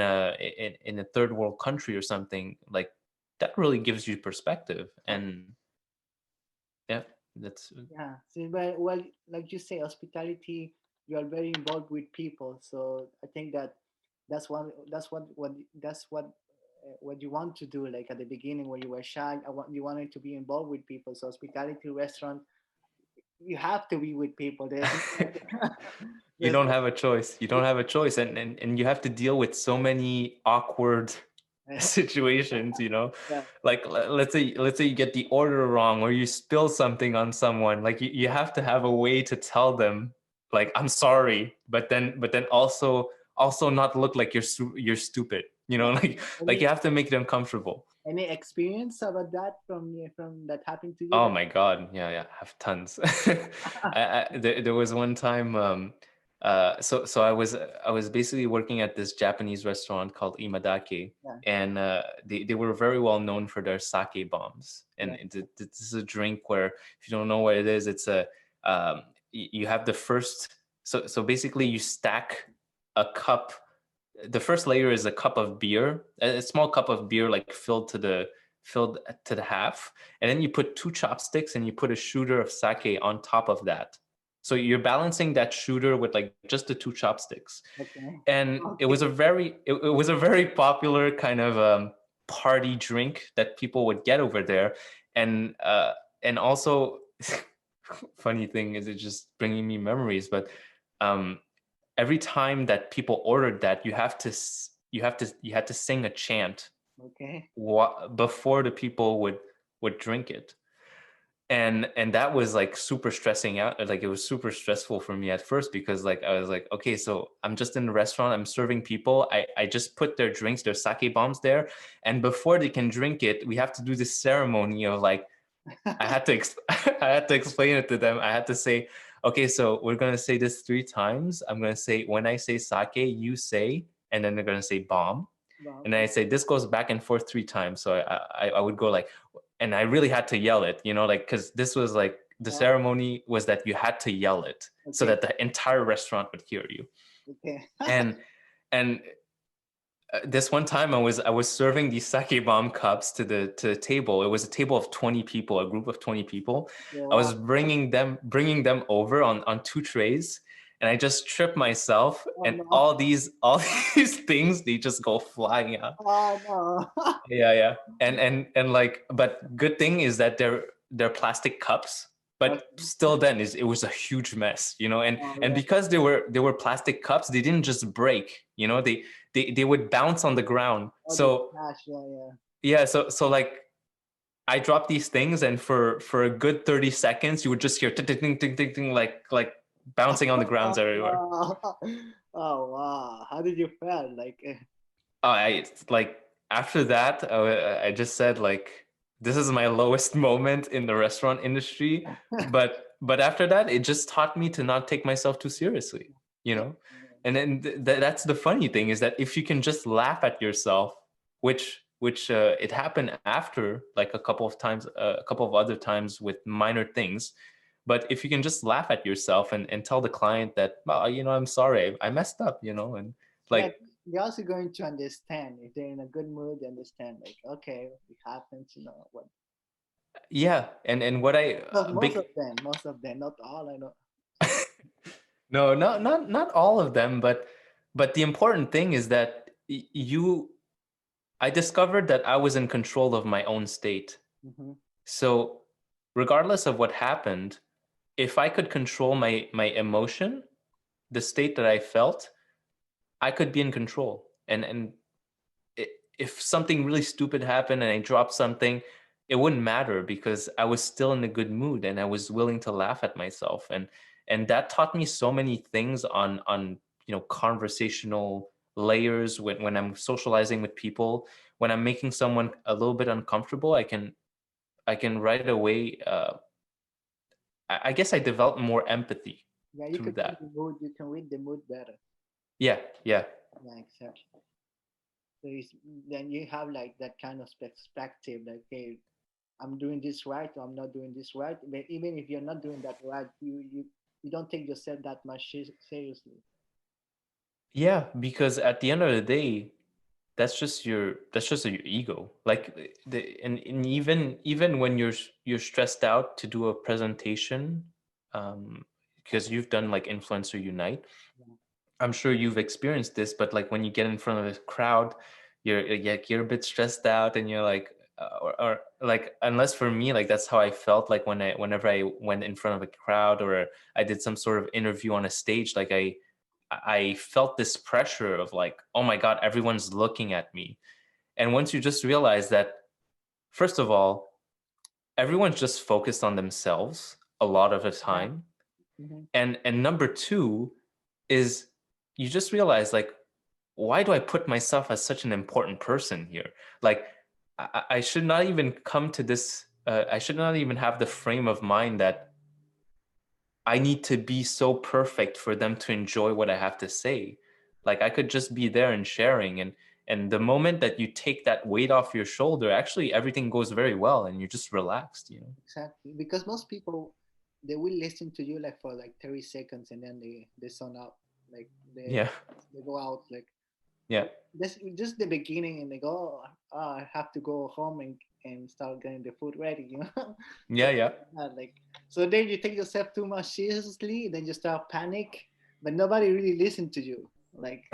a third world country or something, like that really gives you perspective. And yeah, that's Yeah. So, well, like you say, hospitality, you are very involved with people. So I think that that's what you want to do. Like at the beginning, when you were shy, you wanted to be involved with people. So hospitality restaurant, you have to be with people. There's no, you there's don't no, have a choice. You don't have a choice, and you have to deal with so many awkward situations, yeah, like let's say you get the order wrong or you spill something on someone, like you have to have a way to tell them like I'm sorry, but then also not look like you're stupid, yeah. like Any you have to make them comfortable. any experience about that from that happened to you? Oh That my God. Yeah, yeah, I have tons. There was one time, so I was basically working at this Japanese restaurant called Imadake, yeah, and they were very well known for their sake bombs. And yeah. this is a drink where, if you don't know what it is, it's you have the first, so basically you stack a cup. The first layer is a cup of beer, a small cup of beer, like filled to the half, and then you put two chopsticks and you put a shooter of sake on top of that. So you're balancing that shooter with like just the two chopsticks. Okay, And it was okay, a very popular kind of party drink that people would get over there. And also, funny thing is, it's just bringing me memories, but um every time that people ordered that, you had to sing a chant okay. before the people would drink it. And that was like super stressing out, like it was super stressful for me at first, because like I was like, okay, so I'm just in the restaurant, I'm serving people, I just put their drinks, their sake bombs there, and before they can drink it, we have to do this ceremony of like, I had to I had to explain it to them. I had to say, okay, so we're gonna say this 3 times. I'm gonna say, when I say sake, you say, and then they're gonna say bomb, Wow. and then I say this goes back and forth 3 times. So I would go like, and I really had to yell it, like, because this was like, the Oh, ceremony was that you had to yell it so okay, that the entire restaurant would hear you. okay. And this one time I was serving these sake bomb cups to the table. It was a table of 20 people, a group of 20 people. Yeah, I was wow. bringing them over on two trays, and I just tripped myself, Oh and no. all these things, they just go flying out. Oh no. Yeah, yeah. And like, but good thing is that they're plastic cups, but Okay. still then it was a huge mess, and Oh and yeah. because they were plastic cups, they didn't just break, they would bounce on the ground. Oh, the So smash. Yeah, yeah. yeah, so like, I dropped these things, and for a good 30 seconds you would just hear ting ting ting ting ting ting, like bouncing on the grounds Oh everywhere. wow. Oh wow. How did you feel? Like, I like, after that, I just said like, this is my lowest moment in the restaurant industry, but after that, it just taught me to not take myself too seriously, you yeah, know. yeah. And then that's the funny thing, is that if you can just laugh at yourself, which it happened after, like a couple of times, a couple of other times with minor things. But if you can just laugh at yourself and tell the client that, well, I'm sorry, I messed up, and Yeah, like, they're also going to understand if they're in a good mood. They understand, like, okay, it happens. What? yeah, and what I big Most of them, not all. I know. no, not all of them, but the important thing is that I discovered that I was in control of my own state. Hmm. So regardless of what happened, if I could control my emotion, the state that I felt, I could be in control. And if something really stupid happened and I dropped something, it wouldn't matter, because I was still in a good mood and I was willing to laugh at myself. And that taught me so many things on conversational layers. When I'm socializing with people, when I'm making someone a little bit uncomfortable, I can right away, I guess I develop more empathy Yeah, you through could read that. the mood. You can read the mood better. Yeah, yeah. Yeah, exactly. So then you have like that kind of perspective. Like, okay, I'm doing this right or I'm not doing this right. But even if you're not doing that right, you don't take yourself that much seriously. Yeah, because at the end of the day, that's just your ego. Like and even when you're stressed out to do a presentation, because you've done like Influencer Unite, Yeah. I'm sure you've experienced this, but like when you get in front of a crowd, you're a bit stressed out, and you're like, or like, unless for me, like that's how I felt like whenever I went in front of a crowd or I did some sort of interview on a stage, like I felt this pressure of like, oh my God, everyone's looking at me. And once you just realize that, first of all, everyone's just focused on themselves a lot of the Yeah. time, Hmm. and number two is you just realize like, why do I put myself as such an important person here? Like, I should not even come to this. I should not even have the frame of mind that I need to be so perfect for them to enjoy what I have to say. Like, I could just be there and sharing, and the moment that you take that weight off your shoulder, actually everything goes very well, and you're just relaxed. You know? Exactly. Because most people, they will listen to you like for like 30 seconds and then they zone out. Like Yeah, they go out like yeah, oh, this just the beginning and they go, oh, I have to go home and start getting the food ready, you know. yeah, But yeah. like so then you take yourself too much seriously, then you start panic, but nobody really listen to you. Like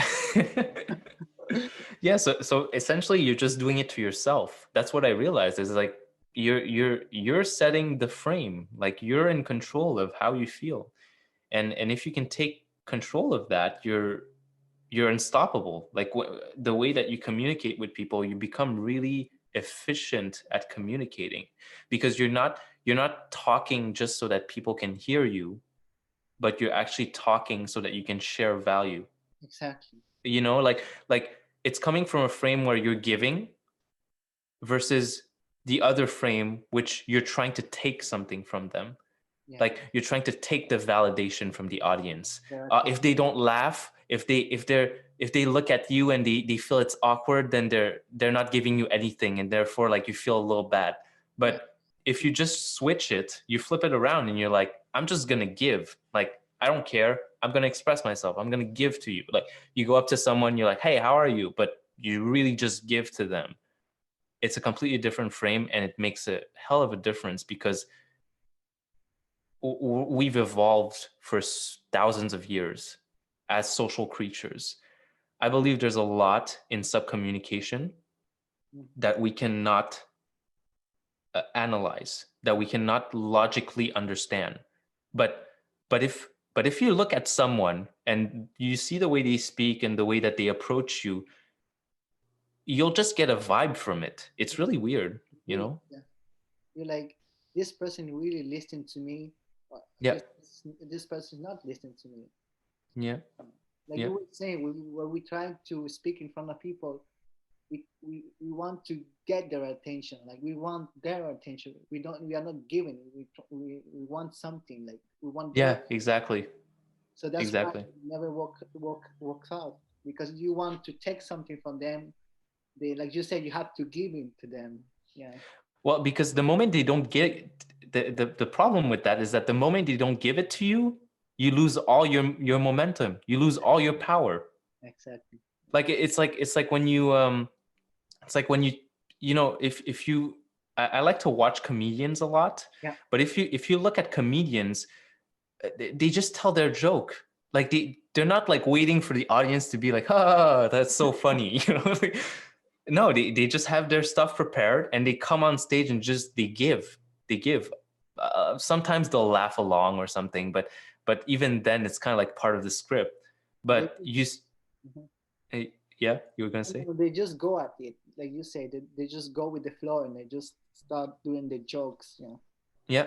Yeah, so essentially you're just doing it to yourself. That's what I realized, is like you're setting the frame. Like, you're in control of how you feel. And if you can take control of that, you're unstoppable. Like, the way that you communicate with people, you become really efficient at communicating, because you're not talking just so that people can hear you, but you're actually talking so that you can share value. exactly. Like it's coming from a frame where you're giving, versus the other frame which you're trying to take something from them. Yeah. Like, you're trying to take the validation from the audience. There are If they don't laugh, if they look at you and they feel it's awkward, then they're not giving you anything, and therefore like you feel a little bad. yeah. But if you just switch it, you flip it around, and you're like, I'm just gonna give. Like, I don't care, I'm gonna express myself, I'm gonna give to you. Like, you go up to someone, you're like, hey, how are you? But you really just give to them. It's a completely different frame, and it makes a hell of a difference, because we've evolved for thousands of years as social creatures. I believe there's a lot in subcommunication Mhm. that we cannot analyze, that we cannot logically understand. But but if you look at someone and you see the way they speak and the way that they approach you, you'll just get a vibe from it. It's really weird, you Really, know? yeah. You're like, this person really listened to me. uh, Yeah, This this person is not listening to me. yeah, Like yeah, you were saying, when we try to speak in front of people, we want to get their attention. Like we want their attention. We are not giving it. We want something. Like we want their. yeah, exactly, So that's why exactly. it never works out, because you want to take something from them. They, like you said, you have to give it to them. Yeah. Well, because the moment they don't get, the problem with that is that the moment they don't give it to you, you lose all your momentum. You lose all your power. Exactly. Like, it's like when you it's like when if you I like to watch comedians a lot, Yeah. but if you look at comedians, they just tell their joke. Like, they're not like waiting for the audience to be like, ah, that's so funny. Like, no, they just have their stuff prepared, and they come on stage and just they give. Sometimes they'll laugh along or something, but even then it's kind of like part of the script. They But Mhm. yeah, you were gonna say? they just go at it, like you say. They just go with the flow and they just start doing the jokes. Yeah,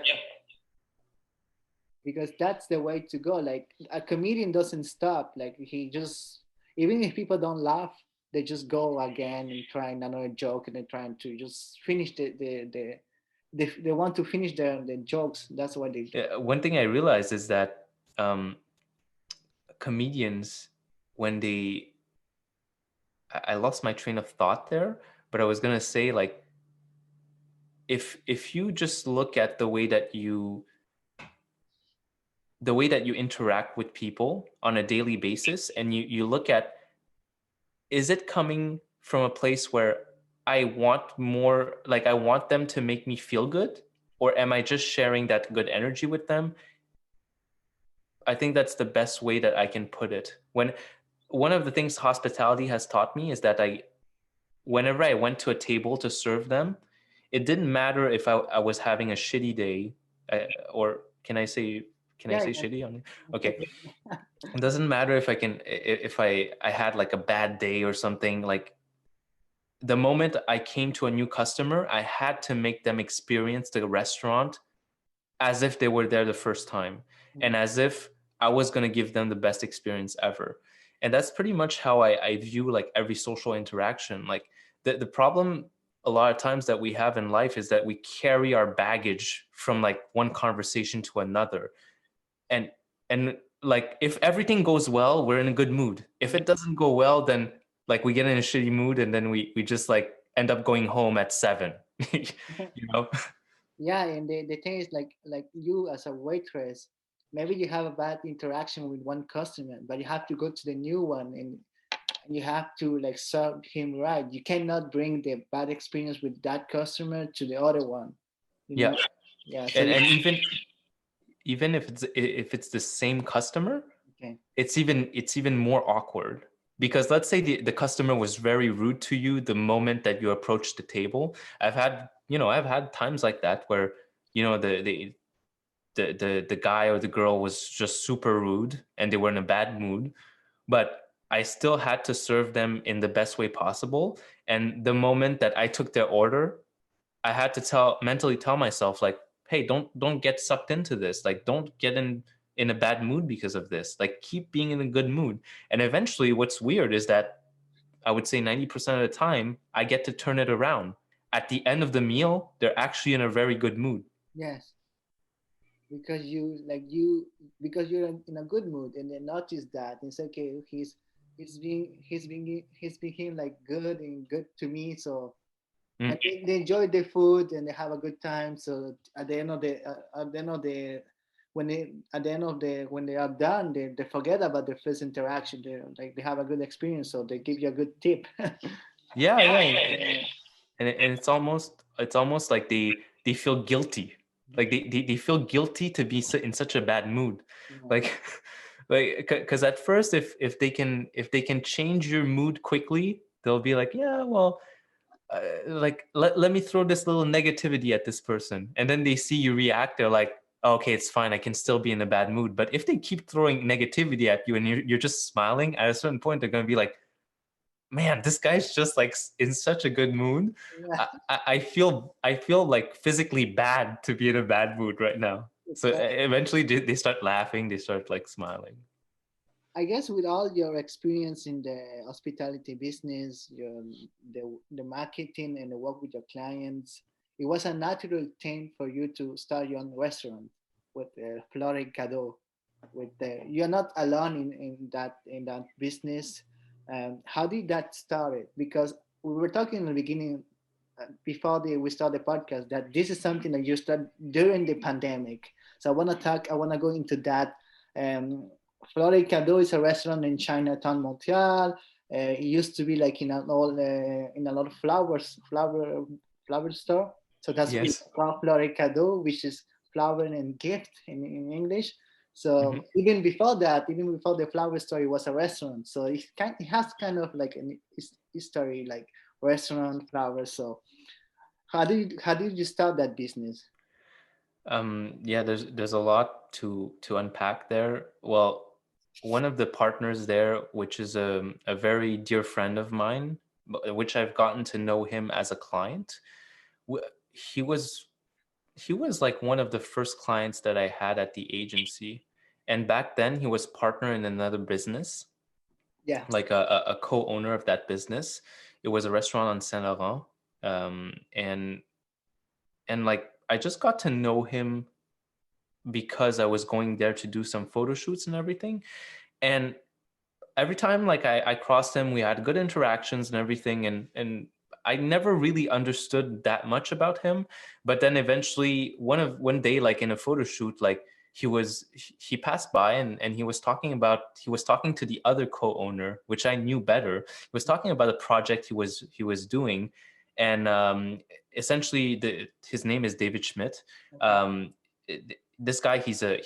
Because that's the way to go. Like a comedian doesn't stop. Like he just, even if people don't laugh, they just go again and try another joke, and they're trying to just finish they want to finish their jokes. That's what they do. yeah. One thing I realized is that um, comedians, when they I lost my train of thought there, but I was gonna say, like, if you just look at the way that you interact with people on a daily basis, and you look at, is it coming from a place where I want more, like I want them to make me feel good, or am I just sharing that good energy with them? I think that's the best way that I can put it. When one of the things hospitality has taught me is that whenever I went to a table to serve them, it didn't matter if I was having a shitty day, or can I Yeah, say yeah. shitty on? Okay, it doesn't matter if I had like a bad day or something. Like the moment I came to a new customer, I had to make them experience the restaurant as if they were there the first time, and Mm. as if I was going to give them the best experience ever. And that's pretty much how I view like every social interaction. Like the problem a lot of times that we have in life is that we carry our baggage from like one conversation to another. And and like if everything goes well, we're in a good mood. If it doesn't go well, then like we get in a shitty mood, and then we just like end up going home at 7. you know Yeah, and the thing is like you as a waitress, maybe you have a bad interaction with one customer, but you have to go to the new one and you have to like serve him right. You cannot bring the bad experience with that customer to the other one, you yeah. know? Yeah, so And even if it's the same customer, okay. it's even more awkward, because let's say the customer was very rude to you the moment that you approached the table. I've had times like that where the guy or the girl was just super rude and they were in a bad mood, but I still had to serve them in the best way possible. And the moment that I took their order, I had to mentally tell myself like, hey, don't get sucked into this. Like, don't get in a bad mood because of this. Like, keep being in a good mood. And eventually, what's weird is that I would say 90% of the time, I get to turn it around. At the end of the meal, they're actually in a very good mood. Yes, because because you're in a good mood and they notice that it's okay. He's being like good and good to me. So and Mm. they enjoy the food and they have a good time. So at the end of the when they at the end of the when they are done, they forget about the first interaction. They have a good experience, so they give you a good tip. Yeah, yeah. Yeah, And it's almost like they feel guilty. Like they feel guilty to be in such a bad mood. yeah, Like like because at first, if they can change your mood quickly, they'll be like, yeah, well, like let me throw this little negativity at this person, and then they see you react, they're like, "Oh, okay, it's fine, I can still be in a bad mood." But if they keep throwing negativity at you and you're just smiling, at a certain point they're going to be like, man, this guy's just like in such a good mood. yeah. I feel like physically bad to be in a bad mood right now. So It's eventually they start laughing, they start like smiling. I guess with all your experience in the hospitality business, the marketing and the work with your clients, it was a natural thing for you to start your own restaurant with Flore Cado. You're not alone in that business. How did that start? Because we were talking in the beginning, before we start the podcast, that this is something that you start during the pandemic. So I want to go into that. Um, Flore Cado is a restaurant in Chinatown, Montreal. It used to be like in a lot of flower store. So that's we Yes. call Flore Cado, which is flower and gift in English. Mhm. So even before the flower store, it was a restaurant. So it has kind of like an history, like restaurant flower. So how did you start that business? Yeah, there's a lot to unpack there. Well, one of the partners there, which is a very dear friend of mine, which I've gotten to know him as a client, w- he was he was like one of the first clients that I had at the agency. And back then he was partner in another business, Yeah, like a co-owner of that business. It was a restaurant on Saint Laurent. And like I just got to know him because I was going there to do some photo shoots and everything. And every time like I crossed him, we had good interactions and everything. And I never really understood that much about him. But then eventually one day, like in a photo shoot, like he passed by, and he was talking to the other co-owner, which I knew better. He was talking about a project he was doing. And essentially his name is David Schmidt. Okay. um, this guy, he's the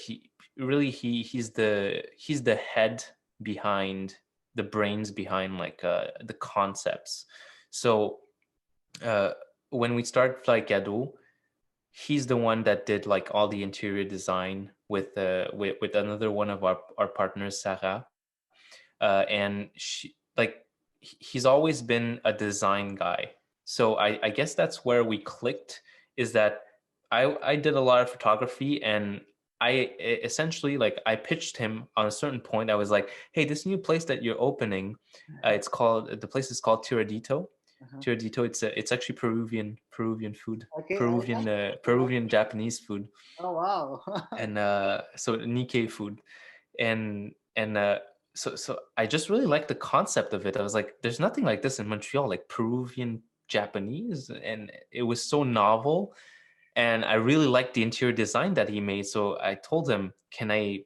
head behind, the brains behind, like the concepts. So uh, when we started Fly Cadeau, he's the one that did like all the interior design with another one of our partners, Sarah. And she like he's always been a design guy. So I guess that's where we clicked, is that I did a lot of photography, and essentially, like, I pitched him on a certain point. I was like, hey, this new place that you're opening, the place is called Tiradito. Uh-huh. Tiradito, it's actually Peruvian food, Okay. Peruvian Japanese food. Oh wow. And so Nikkei food. And so I just really liked the concept of it. I was like, there's nothing like this in Montreal, like Peruvian Japanese, and it was so novel. And I really liked the interior design that he made. So I told him, can I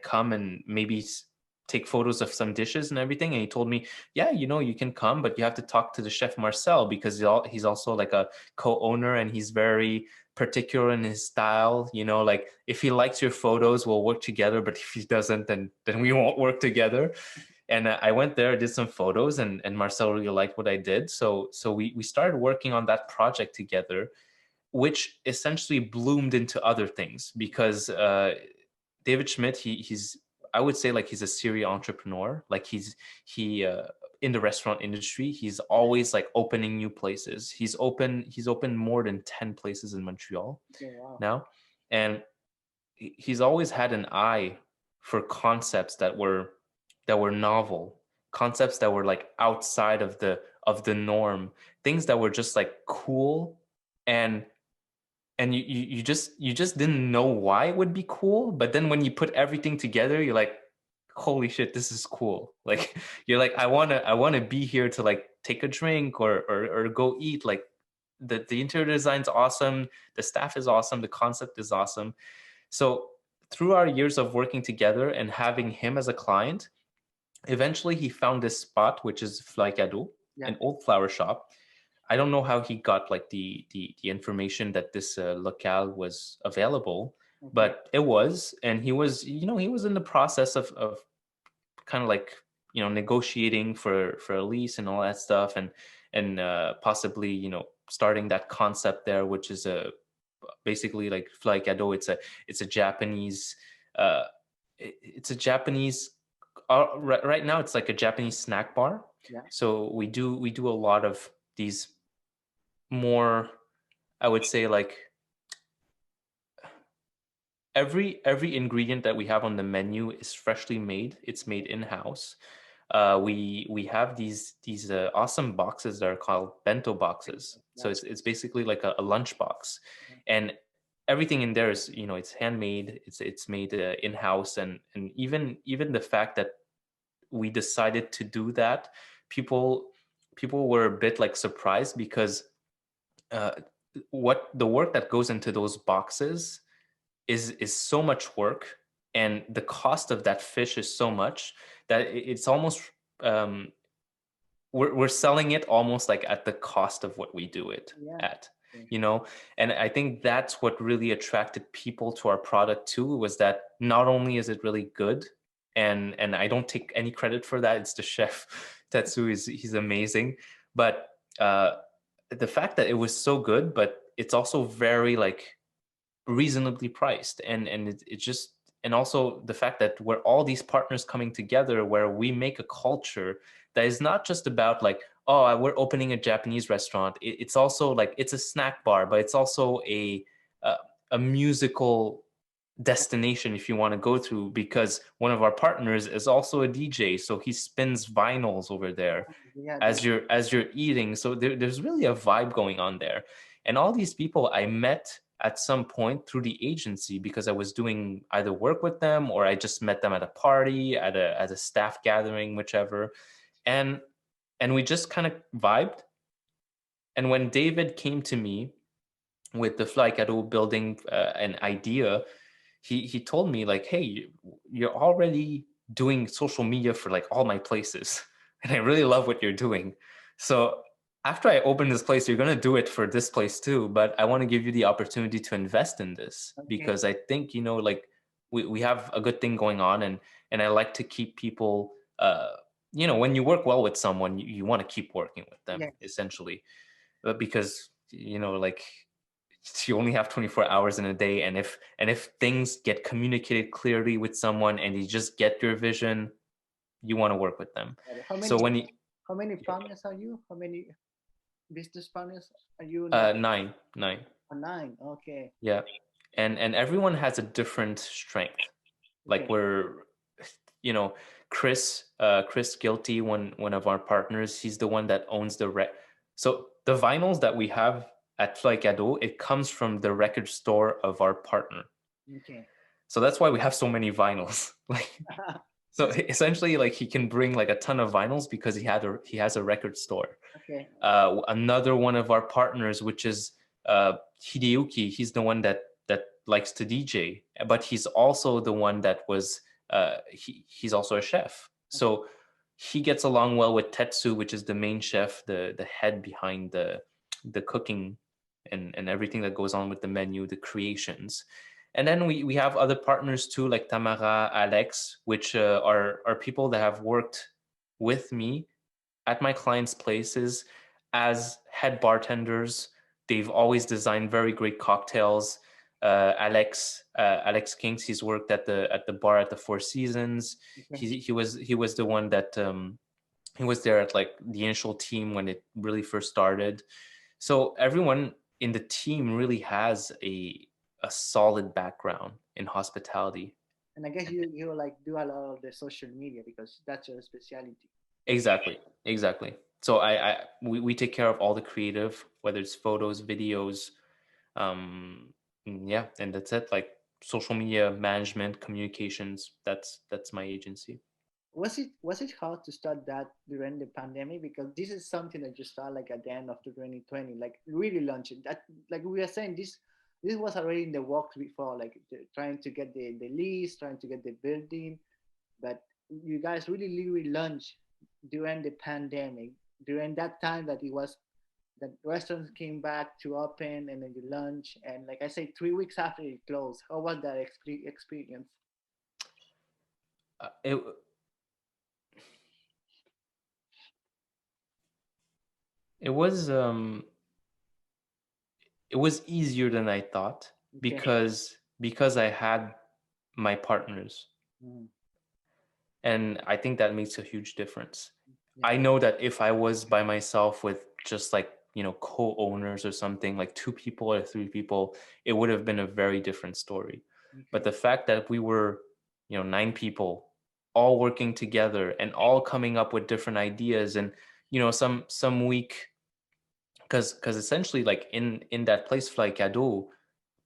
come and maybe take photos of some dishes and everything? And he told me, yeah, you can come, but you have to talk to the chef Marcel, because he's also like a co-owner, and he's very particular in his style. Like, if he likes your photos, we'll work together, but if he doesn't, then we won't work together. And I went there, did some photos, and Marcel really liked what I did. So we started working on that project together, which essentially bloomed into other things, because David Schmidt, he's, I would say, like, he's a serial entrepreneur. Like, he in the restaurant industry, he's always like opening new places. He's opened more than 10 places in Montreal Okay. Wow. now. And he's always had an eye for concepts that were novel, concepts that were like outside of the norm, things that were just like cool. And you just didn't know why it would be cool, but then when you put everything together, you're like, holy shit, this is cool. Like, you're like, I want to be here to like take a drink, or go eat. Like, the interior design's awesome, the staff is awesome, the concept is awesome. So through our years of working together and having him as a client, eventually he found this spot, which is Fly Cadeau, Yeah. an old flower shop. I don't know how he got like the information that this locale was available, Okay. but it was. And he was in the process of kind of like, negotiating for a lease and all that stuff, and possibly, starting that concept there, which is a basically like Fly Cadeau. It's a Japanese, uh, it's a Japanese. Right now, it's like a Japanese snack bar. Yeah. So we do a lot of these more, I would say, like, every ingredient that we have on the menu is freshly made. It's made in-house. We have these awesome boxes that are called bento boxes. So Yeah. it's basically like a lunch box, and everything in there is, it's handmade. It's made in-house. And even the fact that we decided to do that, people people were a bit like surprised, because uh, what the work that goes into those boxes is so much work, and the cost of that fish is so much that it's almost, um, we're selling it almost like at the cost of what we do it Yeah. at, Okay. you know. And I think that's what really attracted people to our product too, was that not only is it really good, and I don't take any credit for that, it's the chef Tetsu, he's amazing. But the fact that it was so good, but it's also very like reasonably priced, and it just, and also the fact that we're all these partners coming together, where we make a culture that is not just about like, oh, we're opening a Japanese restaurant. It's also like, it's a snack bar, but it's also a, a musical destination, if you want to go through, because one of our partners is also a DJ, so he spins vinyls over there Yeah. as you're eating. So there's really a vibe going on there. And all these people I met at some point through the agency, because I was doing either work with them, or I just met them at a party, at a staff gathering, whichever. And we just kind of vibed. And when David came to me with the Fly Cadeau building an idea, he told me like, hey, you're already doing social media for like all my places, and I really love what you're doing. So after I open this place, you're gonna do it for this place too. But I want to give you the opportunity to invest in this Okay. because I think like we have a good thing going on, and I like to keep people. When you work well with someone, you want to keep working with them Yes. essentially, but because like you only have 24 hours in a day, and if things get communicated clearly with someone and you just get your vision, you want to work with them. How So many when you how many partners are you? How many business partners are you now? nine. Oh, nine. Okay. Yeah. And everyone has a different strength. Like Okay. we're you know Chris Guilty, one of our partners, he's the one that owns so the vinyls that we have at Fly Cadeau, it comes from the record store of our partner. Okay. So that's why we have so many vinyls. Like, so essentially, like he can bring like a ton of vinyls because he has a record store. Okay. Another one of our partners, which is Hideyuki, he's the one that likes to DJ, but he's also the one that was he's also a chef. Okay. So he gets along well with Tetsu, which is the main chef, the head behind the cooking and everything that goes on with the menu, the creations. And then we have other partners too, like Tamara, Alex, which are people that have worked with me at my clients' places as head bartenders. They've always designed very great cocktails. Alex Kings, he's worked at the bar at the Four Seasons. Okay. He was the one that he was there at like the initial team when it really first started. So everyone in the team really has a solid background in hospitality. And I guess you like do a lot of the social media because that's your specialty. Exactly. So we take care of all the creative, whether it's photos, videos, yeah, and that's it. Like social media management, communications. That's my agency. Was it hard to start that during the pandemic? Because this is something that you start like at the end of the 2020, like really launching that. Like we were saying, this was already in the works before, like trying to get the lease, trying to get the building, but you guys really launched during the pandemic, during that time that it was that restaurants came back to open and then you launch, and like I say, 3 weeks after it closed. How was that experience? It it was it was easier than I thought Okay. because I had my partners, Mm, and I think that makes a huge difference. yeah. I know that if I was by myself with just like co-owners or something, like two people or three people, it would have been a very different story. But Okay. the fact that we were nine people all working together and all coming up with different ideas, and some week, because essentially, like in that place Fly Cadeau,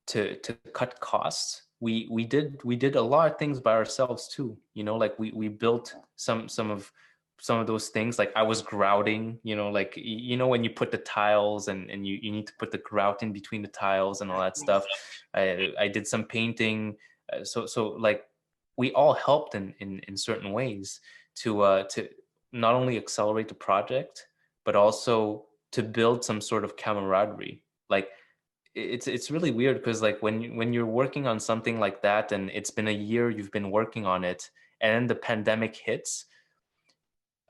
to cut costs, we did a lot of things by ourselves too. Like we built some of those things. Like I was grouting, like when you put the tiles, and you need to put the grout in between the tiles and all that Yes. stuff. I did some painting. So like we all helped in certain ways to not only accelerate the project, but also to build some sort of camaraderie. Like it's really weird because like when you're working on something like that and it's been a year you've been working on it, and then the pandemic hits,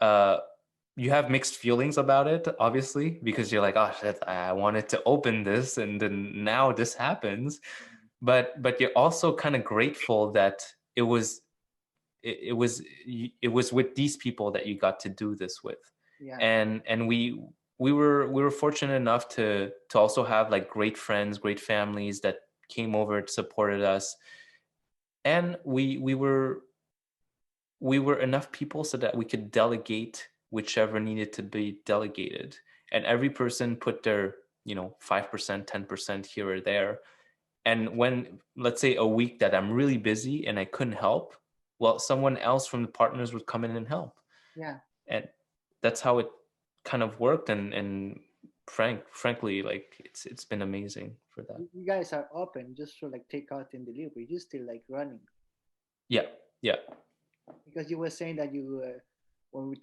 uh you have mixed feelings about it, obviously, because you're like, oh shit, I wanted to open this and then now this happens. But you're also kind of grateful that it was with these people that you got to do this with. Yeah. And we were fortunate enough to also have like great friends, great families that came over, supported us. And we were enough people so that we could delegate whichever needed to be delegated, and every person put their 5%, 10% here or there. And when, let's say, a week that I'm really busy and I couldn't help, well, someone else from the partners would come in and help. Yeah. And that's how it kind of worked. And frankly, like it's been amazing for that. You guys are open just for like takeout and delivery. You still like running Yeah, yeah. because you were saying that you when we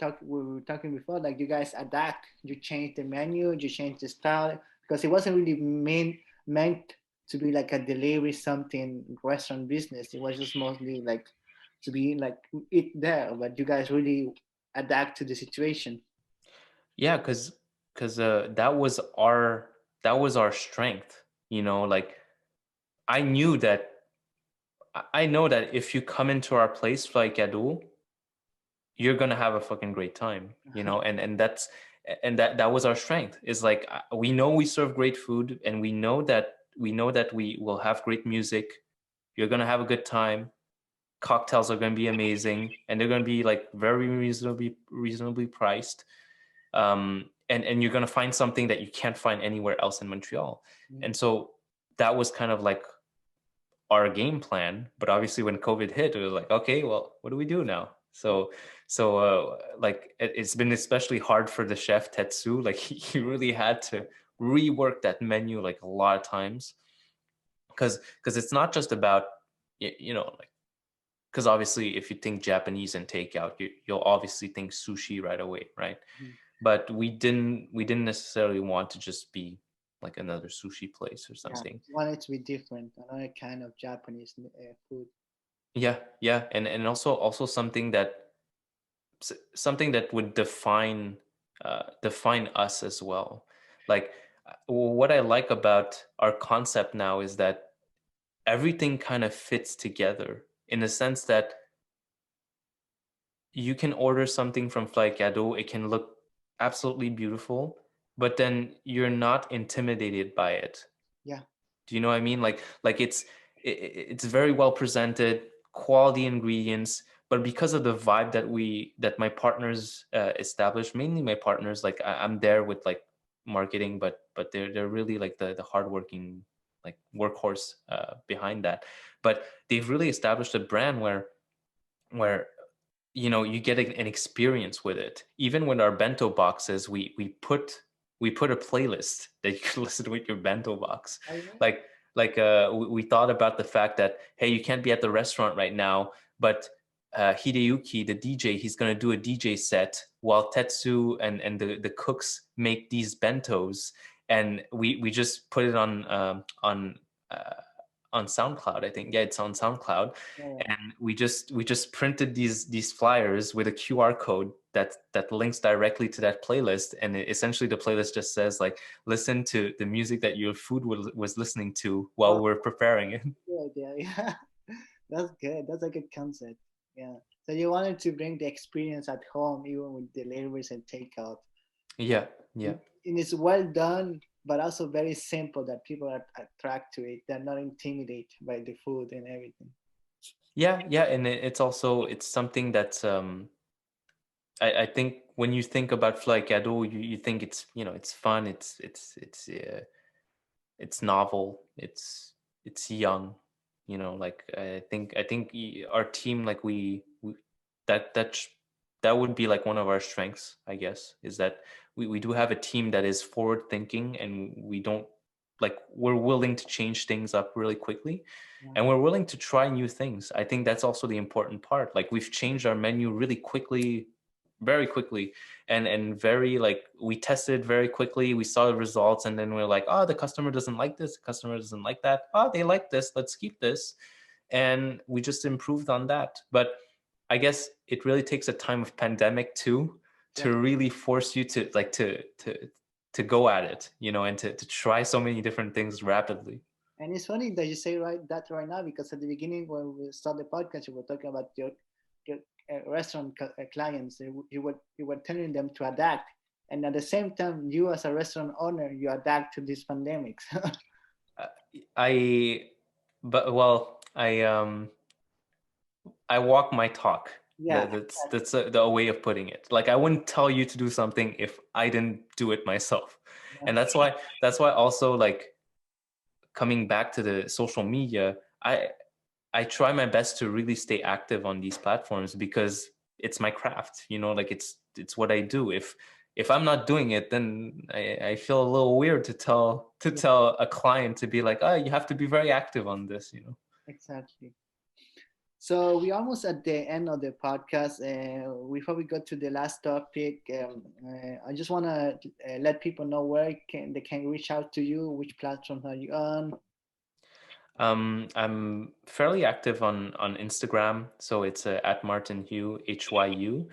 were talking before, like you guys adapt, you change the menu, you change the style because it wasn't really meant to be like a delivery something restaurant business. It was just mostly like to be like eat there, but you guys really adapt to the situation. Yeah, because that was our strength, like I knew that I know that if you come into our place like Adu, you're gonna have a fucking great time, and that was our strength. Is like we know we serve great food, and we know that we will have great music. You're gonna have a good time. Cocktails are gonna be amazing, and they're gonna be like very reasonably priced. And you're gonna find something that you can't find anywhere else in Montreal. Mm. And so that was kind of like our game plan. But obviously when COVID hit, it was like, okay, well, what do we do now? So like it's been especially hard for the chef Tetsu. Like he really had to rework that menu like a lot of times, because it's not just about like, because obviously if you think Japanese and takeout, you'll obviously think sushi right away, right? Mm. But we didn't necessarily want to just be like another sushi place or Yeah, something. you want it to be different, another kind of Japanese food. Yeah, yeah, and also something that would define us as well. Like what I like about our concept now is that everything kind of fits together in the sense that you can order something from Fly Gado, it can look absolutely beautiful, but then you're not intimidated by it. Yeah, Do you know what I mean? Like it's very well presented, quality ingredients, but because of the vibe that my partners established, mainly my partners, like I'm there with like marketing, but they're really like the hardworking like workhorse behind that. But they've really established a brand where you get an experience with it. Even with our bento boxes, we put a playlist that you can listen to with your bento box. oh yeah, Like we thought about the fact that, hey, you can't be at the restaurant right now, but Hideyuki, the DJ, he's going to do a DJ set while Tetsu and the cooks make these bentos, and we just put it uh, on SoundCloud. I think, yeah, it's on SoundCloud. yeah, yeah. And we just printed these flyers with a QR code that links directly to that playlist, and essentially the playlist just says like, listen to the music that your food was listening to while Oh, we're preparing it. good idea. Yeah, that's good. That's a good concept. Yeah. So you wanted to bring the experience at home, even with deliveries and takeout. Yeah, yeah. And it's well done, but also very simple that people are attracted to it. They're not intimidated by the food and everything. Yeah, and it's something that I think when you think about Fly Cadeau, you think it's fun, it's novel, it's young, like I think our team, like we that would be like one of our strengths, I guess, is that we do have a team that is forward thinking, and we don't, like, we're willing to change things up really quickly, Yeah. and we're willing to try new things. I think that's also the important part. Like, we've changed our menu really quickly, very quickly, and very, like, we tested very quickly, we saw the results, and then we're like, oh, the customer doesn't like this, the customer doesn't like that, oh, they like this, let's keep this. And we just improved on that. But I guess it really takes a time of pandemic too, Yeah. to really force you to like to go at it, and to try so many different things rapidly. And it's funny that you say right now because at the beginning when we started the podcast, you were talking about your restaurant clients. You were telling them to adapt, and at the same time, you as a restaurant owner, you adapt to these pandemics. Uh, I but well I walk my talk. Yeah, That's the way of putting it. Like, I wouldn't tell you to do something if I didn't do it myself. And that's why also, like, coming back to the social media, I try my best to really stay active on these platforms because it's my craft, like it's what I do. if I'm not doing it, then I feel a little weird to Yeah, tell a client to be like, oh, you have to be very active on this, you know. exactly. So we almost at the end of the podcast. Before we go to the last topic, I just want to let people know where they can reach out to you. Which platforms are you on? I'm fairly active on Instagram, so it's at Martin Hugh HYU,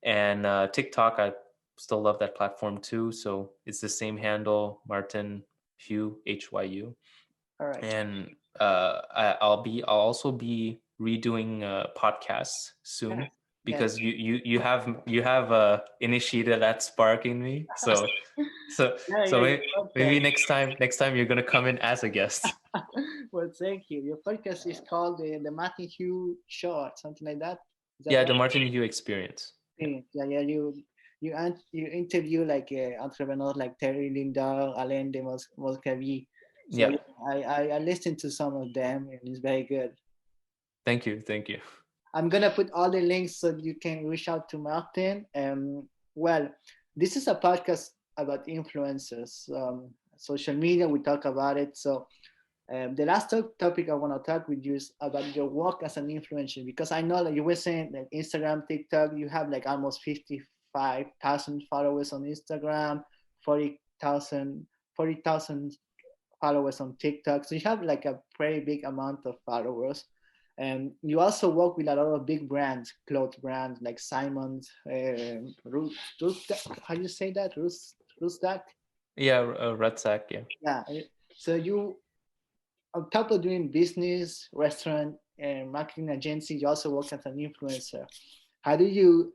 and TikTok. I still love that platform too, so it's the same handle, Martin Hugh HYU. All right. And I'll also be redoing podcasts soon Yes. Yes. because you have initiated that spark in me. So Yeah, so yeah, your maybe podcast. next time you're gonna come in as a guest. Well, thank you. Your podcast is called the Matthew Hugh Show or something like that. Is that Yeah, right? the Martin Hugh experience. Yeah. Yeah, yeah, yeah. You interview like entrepreneurs like Terry Linda, Alain de Moscavi. So Yeah. yeah, I listened to some of them and it's very good. Thank you. Thank you. I'm gonna put all the links so you can reach out to Martin. Well, this is a podcast about influencers, social media. We talk about it. So the last topic I want to talk with you is about your work as an influencer because I know that you were saying that Instagram, TikTok, you have like almost 55,000 followers on Instagram, 40,000 followers on TikTok. So you have like a very big amount of followers. And you also work with a lot of big brands, clothes brands like Simon's, how do you say that? Rusdak? Yeah, Red Sack. Yeah. Yeah. So you, on top of doing business, restaurant, and marketing agency, you also work as an influencer. How do you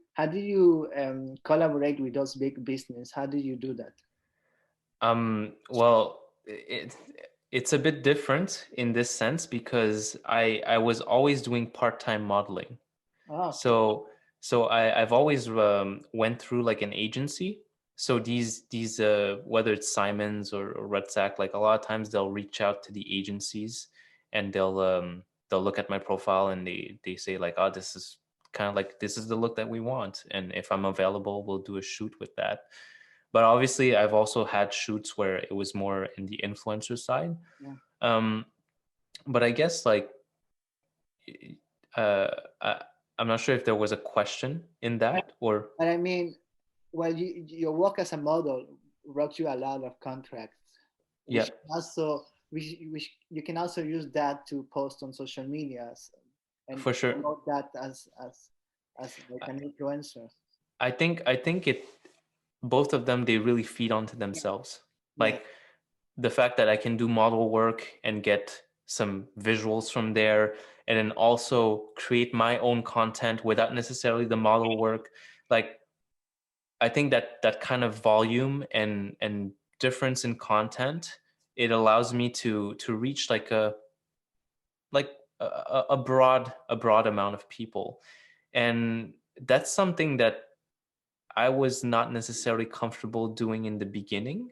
collaborate with those big business? How do you do that? Well, it's a bit different in this sense because I was always doing part-time modeling. Oh, okay. So I've always went through like an agency. So these whether it's Simons or Red Sack, like a lot of times they'll reach out to the agencies and they'll look at my profile and they say like, oh, this is kind of like this is the look that we want, and if I'm available, we'll do a shoot with that. But obviously, I've also had shoots where it was more in the influencer side. Yeah. Um, but I guess like uh, I, I'm not sure if there was a question in that or But I mean, well, your work as a model brought you a lot of contracts, yeah, which you can also use that to post on social media and for sure. promote that as like I an influencer. I think it both of them they really feed onto Yeah. themselves. Yeah. Like the fact that I can do model work and get some visuals from there, and then also create my own content without necessarily the model work. Like I think that that kind of volume and difference in content, it allows me to reach like a broad amount of people, and that's something that I was not necessarily comfortable doing in the beginning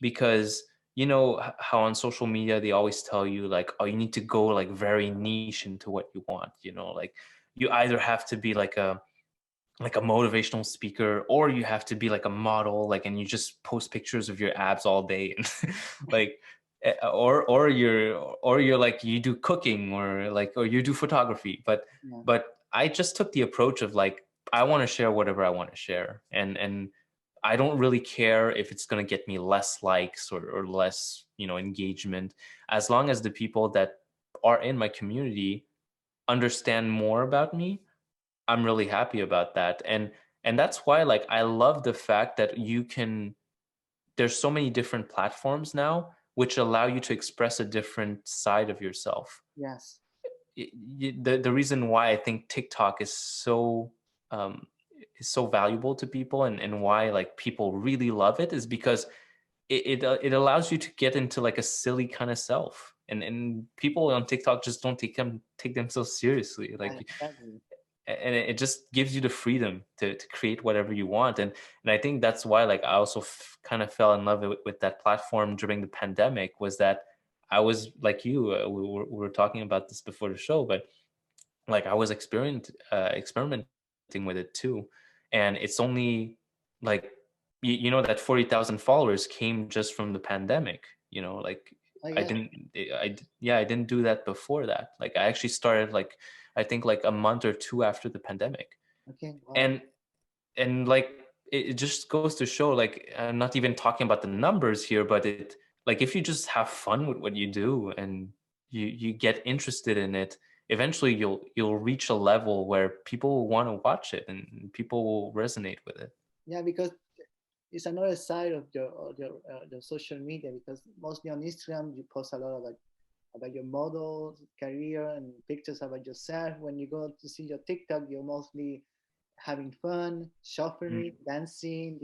because you know how on social media they always tell you like, oh, you need to go like very niche into what you want, you know, like you either have to be like a motivational speaker or you have to be like a model, like, and you just post pictures of your abs all day and like or you're like you do cooking or you do photography, Yeah. but I just took the approach of like I want to share whatever I want to share, and I don't really care if it's going to get me less likes or less, you know, engagement, as long as the people that are in my community understand more about me. I'm really happy about that. And that's why like I love the fact that you can there's so many different platforms now which allow you to express a different side of yourself. Yes. The reason why I think TikTok um is so valuable to people, and why like people really love it is because it allows you to get into like a silly kind of self, and people on TikTok just don't take themselves seriously, Yeah, like, exactly. and it just gives you the freedom to create whatever you want, and I think that's why like I also kind of fell in love with that platform during the pandemic, was that I was like you, we were talking about this before the show, but like I was experimenting with it too, and it's only like you know that 40,000 followers came just from the pandemic. Like Oh I yeah. didn't, yeah, I didn't do that before that. Like I actually started like, I think like a month or two after the pandemic. Okay. Wow. And like it just goes to show, like I'm not even talking about the numbers here, but it, like if you just have fun with what you do and you get interested in it, eventually you'll reach a level where people will want to watch it and people will resonate with it. Yeah, because it's another side of the social media, because mostly on Instagram you post a lot about your model career and pictures about yourself. When you go to see your TikTok, you're mostly having fun, shuffling, Mm. dancing,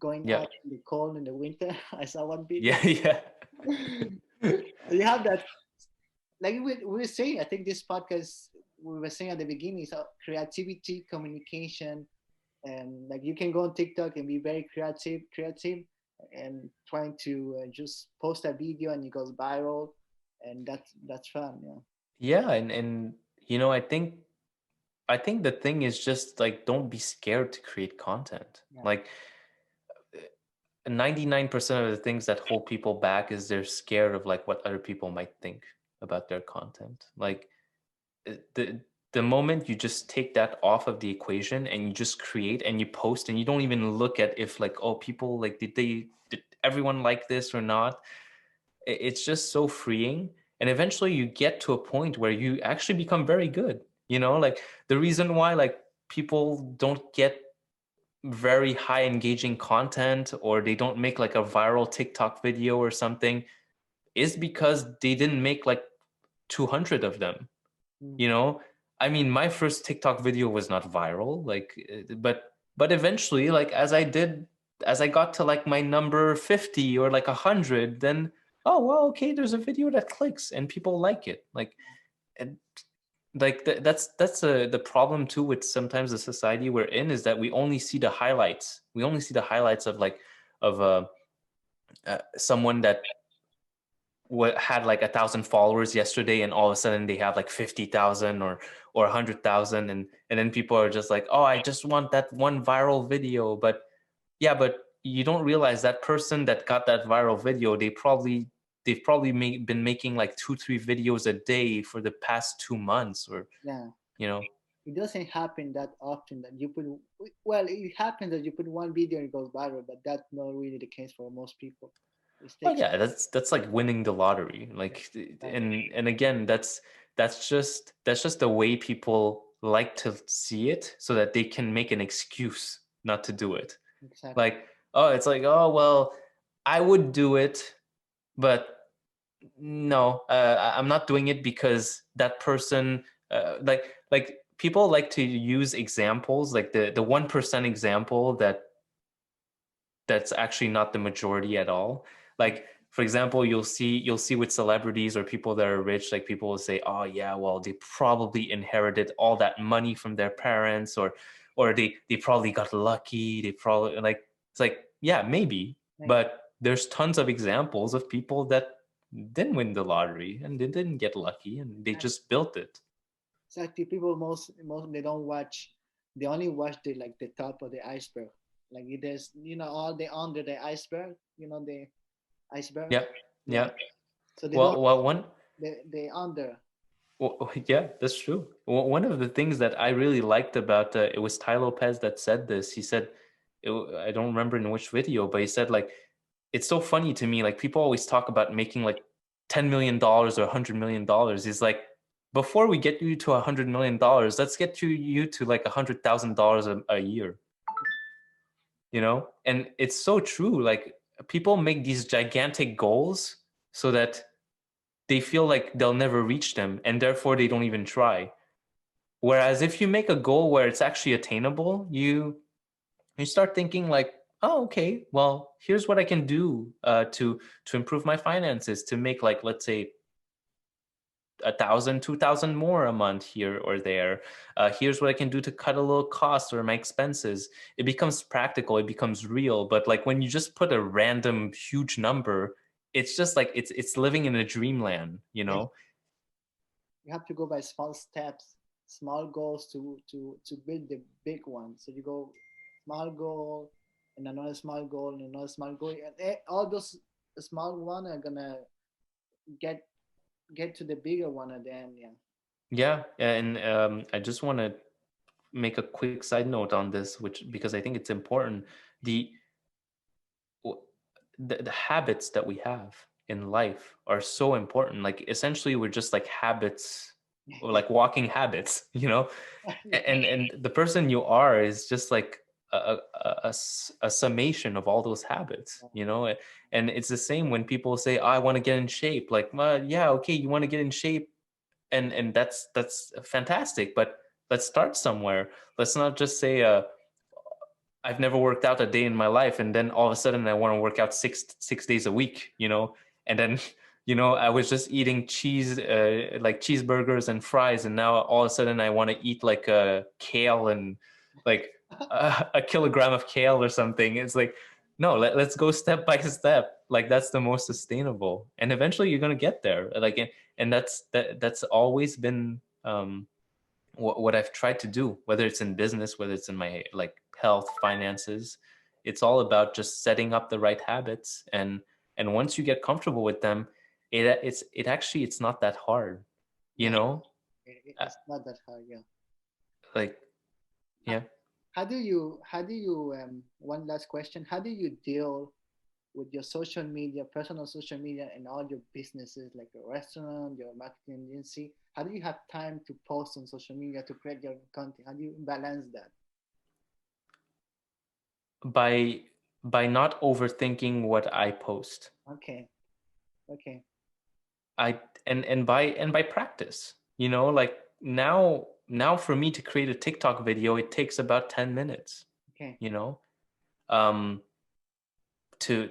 going Yeah. out in the cold in the winter. I saw one video. Yeah. Yeah. You have that, like we were saying, I think this podcast, we were saying at the beginning, is creativity, communication, and like you can go on TikTok and be very creative, and trying to just post a video and it goes viral, and that's fun. Yeah. Yeah. And I think the thing is just like, don't be scared to create content. Yeah. Like 99% of the things that hold people back is they're scared of like what other people might think about their content. Like the moment you just take that off of the equation and you just create and you post and you don't even look at if like, oh, people like, did everyone like this or not, it's just so freeing. And eventually you get to a point where you actually become very good. Like the reason why like people don't get very high engaging content, or they don't make like a viral TikTok video or something, is because they didn't make like 200 of them. Mm. you know I mean, my first TikTok video was not viral, like, but eventually, like, as I got to like my number 50 or like 100, then, oh well, okay, there's a video that clicks and people like it, like. And like the problem too with sometimes the society we're in, is that we only see the highlights. We only see the highlights of like, of someone that had like 1,000 followers yesterday, and all of a sudden they have like 50,000 or 100,000, and then people are just like, oh, I just want that one viral video. But yeah, but you don't realize that person that got that viral video, they've probably been making like 2-3 videos a day for the past 2 months, or Yeah. you know It doesn't happen that often that you put. Well, it happens that you put one video and it goes viral, but that's not really the case for most people. It Oh takes. yeah, that's like winning the lottery. Like, Exactly. and again, that's just the way people like to see it, so that they can make an excuse not to do it. Exactly. Like, oh, it's like, oh well, I would do it, but no, I'm not doing it because that person, like people like to use examples, like the 1% example, that's actually not the majority at all. Like, for example, you'll see with celebrities or people that are rich, like people will say, oh yeah, well, they probably inherited all that money from their parents, or they probably got lucky. They probably, like, it's like, yeah, maybe, Right. but there's tons of examples of people that didn't win the lottery and they didn't get lucky and they just built it. Exactly. People most they don't watch. They only watch the top of the iceberg. Like there's all the under the iceberg. The iceberg. Yeah, Yeah. yeah. So they don't Well, one. the under. Well, yeah, that's true. One of the things that I really liked about, it was Ty Lopez that said this. He said, I don't remember in which video, but he said, like, it's so funny to me. Like, people always talk about making like $10 million or $100 million. He's like, before we get you to $100 million, let's get you to like $100,000 a year. And it's so true. Like, people make these gigantic goals so that they feel like they'll never reach them, and therefore they don't even try. Whereas if you make a goal where it's actually attainable, you start thinking like, oh, okay, well, here's what I can do to improve my finances, to make, like, let's say 1,000, 2,000 more a month here or there. Here's what I can do to cut a little cost or my expenses. It becomes practical, it becomes real. But like, when you just put a random huge number, it's just like, it's living in a dreamland, you Yeah. know? You have to go by small steps, small goals to build the big one. So you go small goal, and another small goal and another small goal, and all those small one are gonna get get to the bigger one at the end. Yeah. Yeah, and I just want to make a quick side note on this, which because I think it's important. The the habits that we have in life are so important. Like essentially, we're just like habits, or like walking habits, you know. And the person you are is just like a summation of all those habits, you know. And it's the same when people say, oh, I want to get in shape. Like, well, yeah, okay, you want to get in shape, and that's fantastic, but let's start somewhere. Let's not just say I've never worked out a day in my life, and then all of a sudden I want to work out six days a week, you know. And then I was just eating cheese, like cheeseburgers and fries, and now all of a sudden I want to eat like a kale and like a kilogram of kale or something. It's like, no, let's go step by step. Like that's the most sustainable, and eventually you're gonna get there. Like, and that's always been what I've tried to do, whether it's in business, whether it's in my like health, finances. It's all about just setting up the right habits, and once you get comfortable with them, it's not that hard, you Yeah, know. Uh, it's not that hard. Yeah. like How, yeah. one last question, how do you deal with your social media, personal social media, and all your businesses like your restaurant, your marketing agency? How do you have time to post on social media to create your content? How do you balance that? by by not overthinking what I post. Okay, okay, I and by practice, like now for me to create a TikTok video, it takes about 10 minutes, okay. you know. Um to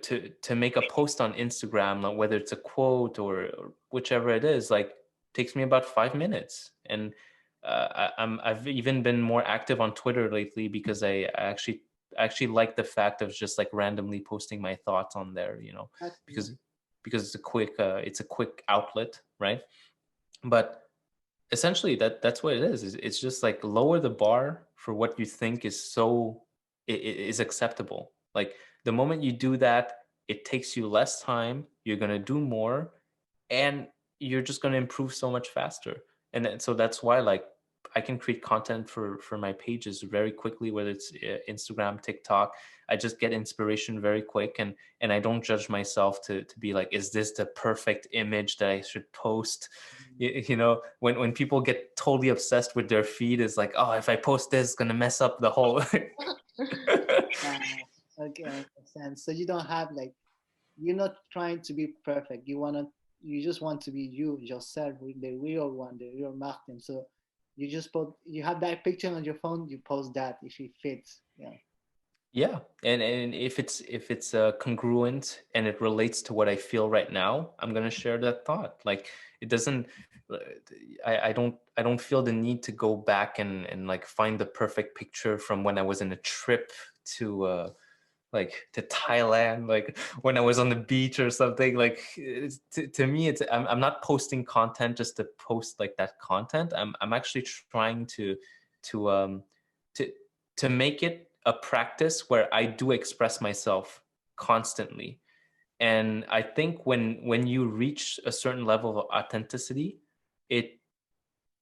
make a post on Instagram, like whether it's a quote or whichever it is, like takes me about 5 minutes. And I've even been more active on Twitter lately because I actually like the fact of just like randomly posting my thoughts on there, That's nice. because it's a quick outlet, right? But essentially that's what it is. It's just like lower the bar for what you think is acceptable. Like the moment you do that, it takes you less time, you're going to do more, and you're just going to improve so much faster. So that's why, like, I can create content for my pages very quickly, whether it's Instagram, TikTok. I just get inspiration very quick, and I don't judge myself to be like, is this the perfect image that I should post? When people get totally obsessed with their feed, is like, oh, if I post this, it's gonna mess up the whole. Okay, I understand. So you don't have like, you're not trying to be perfect. You just want to be you yourself with the real one, the real Martin. So you have that picture on your phone, you post that if it fits. Yeah, Yeah, and if it's congruent and it relates to what I feel right now, I'm gonna share that thought. Like it doesn't, I don't feel the need to go back and like find the perfect picture from when I was in a trip to to Thailand, like when I was on the beach or something. Like to me, I'm not posting content just to post like that content. I'm actually trying to to to make it a practice where I do express myself constantly. And I think when you reach a certain level of authenticity, it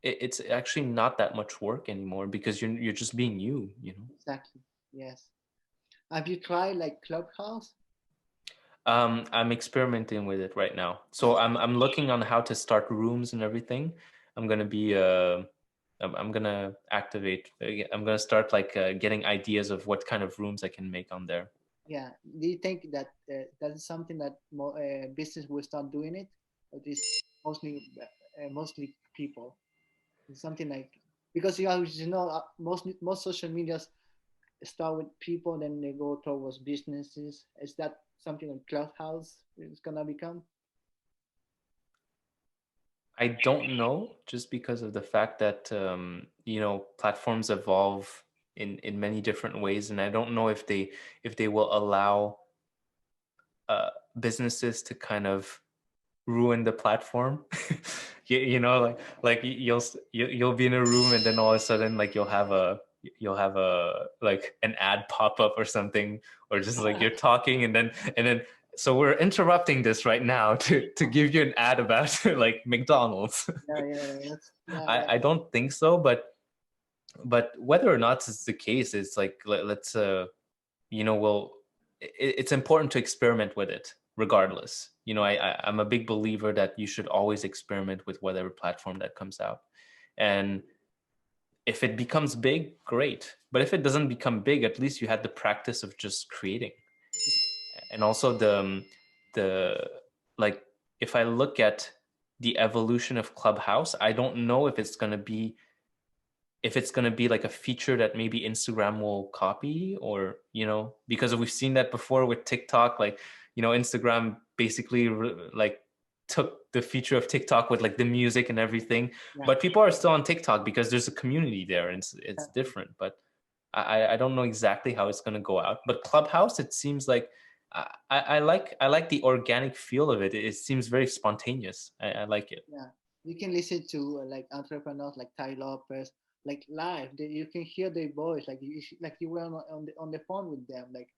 it's actually not that much work anymore because you're just being you. exactly. Yes. Have you tried like Clubhouse? I'm experimenting with it right now. Uh, So I'm looking on how to start rooms and everything. I'm gonna be I'm gonna activate. I'm gonna start like getting ideas of what kind of rooms I can make on there. yeah. Do you think that that is something that business will start doing it, or this mostly people? It's something like, because most social medias start with people, then they go towards businesses. Is that something that Clubhouse is gonna become? I don't know, just because of the fact that platforms evolve in many different ways, and I don't know if they will allow businesses to kind of ruin the platform. Like you'll be in a room and then all of a sudden like you'll have you'll have an ad pop up or something, or just like you're talking and then so we're interrupting this right now to give you an ad about like McDonald's. I don't think so, but whether or not it's the case, it's like let's it's important to experiment with it regardless. I'm a big believer that you should always experiment with whatever platform that comes out, and if it becomes big, great. But if it doesn't become big, at least you had the practice of just creating. And also the like, if I look at the evolution of Clubhouse, I don't know if it's gonna be like a feature that maybe Instagram will copy, or because we've seen that before with TikTok, like Instagram basically like took the feature of TikTok with like the music and everything, but people are still on TikTok because there's a community there, and it's different. But I don't know exactly how it's going to go out. But Clubhouse, it seems like I like the organic feel of it. It seems very spontaneous. I like it. Yeah, you can listen to like entrepreneurs like Ty Lopez, like live. You can hear their voice, like you were on the phone with them, like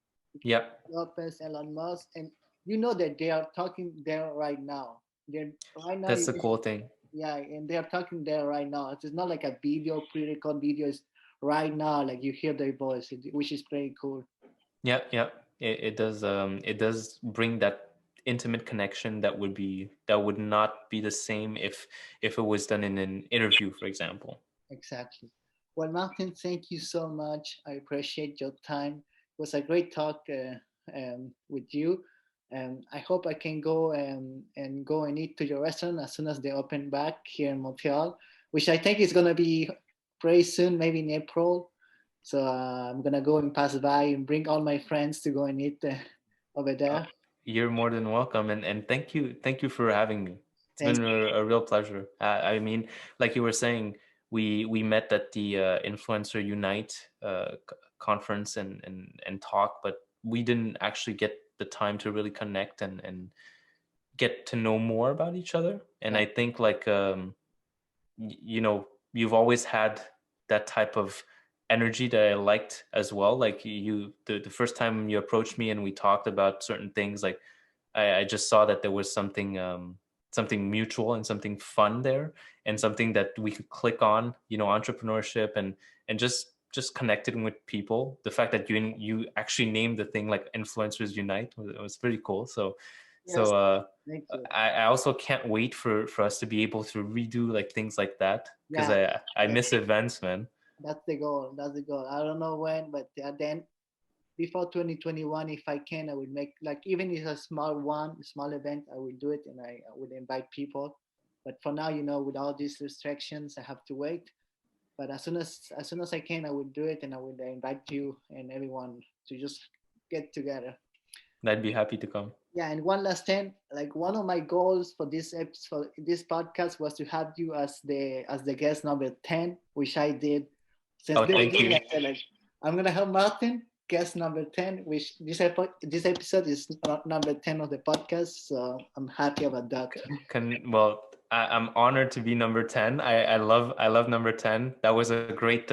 Lopez, Elon Musk, and that they are talking there right now. They're right now. That's the cool thing. Yeah, and they are talking there right now. It's not like a video, pre-record videos right now. Like you hear their voice, which is pretty cool. Yeah. It does bring that intimate connection that would not be the same if it was done in an interview, for example. Exactly. Well, Martin, thank you so much. I appreciate your time. It was a great talk with you. I hope I can go and go and eat to your restaurant as soon as they open back here in Montreal, which I think is gonna be pretty soon, maybe in April. So I'm gonna go and pass by and bring all my friends to go and eat over there. You're more than welcome, and thank you for having me. It's been a real pleasure. I mean, like you were saying, we met at the Influencer Unite conference and talk, but we didn't actually get the time to really connect and get to know more about each other. And I think like you've always had that type of energy that I liked as well. Like the first time you approached me and we talked about certain things, like I just saw that there was something mutual and something fun there, and something that we could click on, entrepreneurship and just connecting with people. The fact that you actually named the thing like Influencers Unite was pretty cool. So I also can't wait for us to be able to redo like things like that, because I miss events, man. That's the goal. I don't know when, but then before 2021, if I can, I would make, like, even if it's a small event, I will do it, and I would invite people. But for now, with all these restrictions, I have to wait. But as soon as I can, I would do it, and I would invite you and everyone to just get together. I'd be happy to come. Yeah, and one last thing, like one of my goals for this podcast was to have you as the guest number 10, which I did. Since thank you. I said, like, I'm gonna have Martin guest number 10, which this episode is number 10 of the podcast, so I'm happy about that. I'm honored to be number 10. I love number 10. That was a great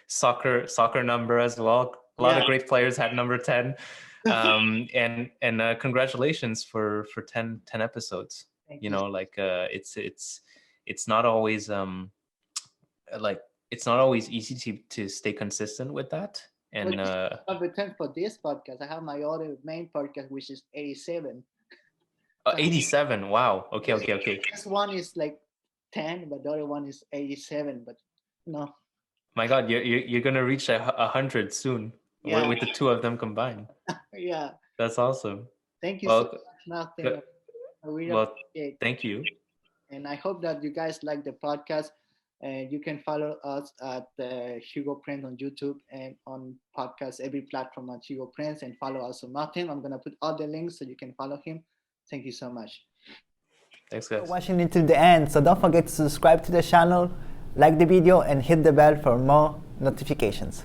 soccer number as well. A lot of great players had number 10. And congratulations for 10 episodes. It's not always it's not always easy to stay consistent with that. And number 10 for this podcast. I have my other main podcast, which is 87. 87. Wow. Okay. This one is like 10, but the other one is 87. But no. My God, you're gonna reach 100 soon with the two of them combined. Yeah. That's awesome. Thank you so much, Martin. I really appreciate it. Thank you. And I hope that you guys like the podcast. And you can follow us at Hugo Prince on YouTube and on podcast, every platform at Hugo Prince, and follow us on Martin. I'm going to put all the links so you can follow him. Thank you so much. Thanks, guys. For watching until the end. So don't forget to subscribe to the channel, like the video, and hit the bell for more notifications.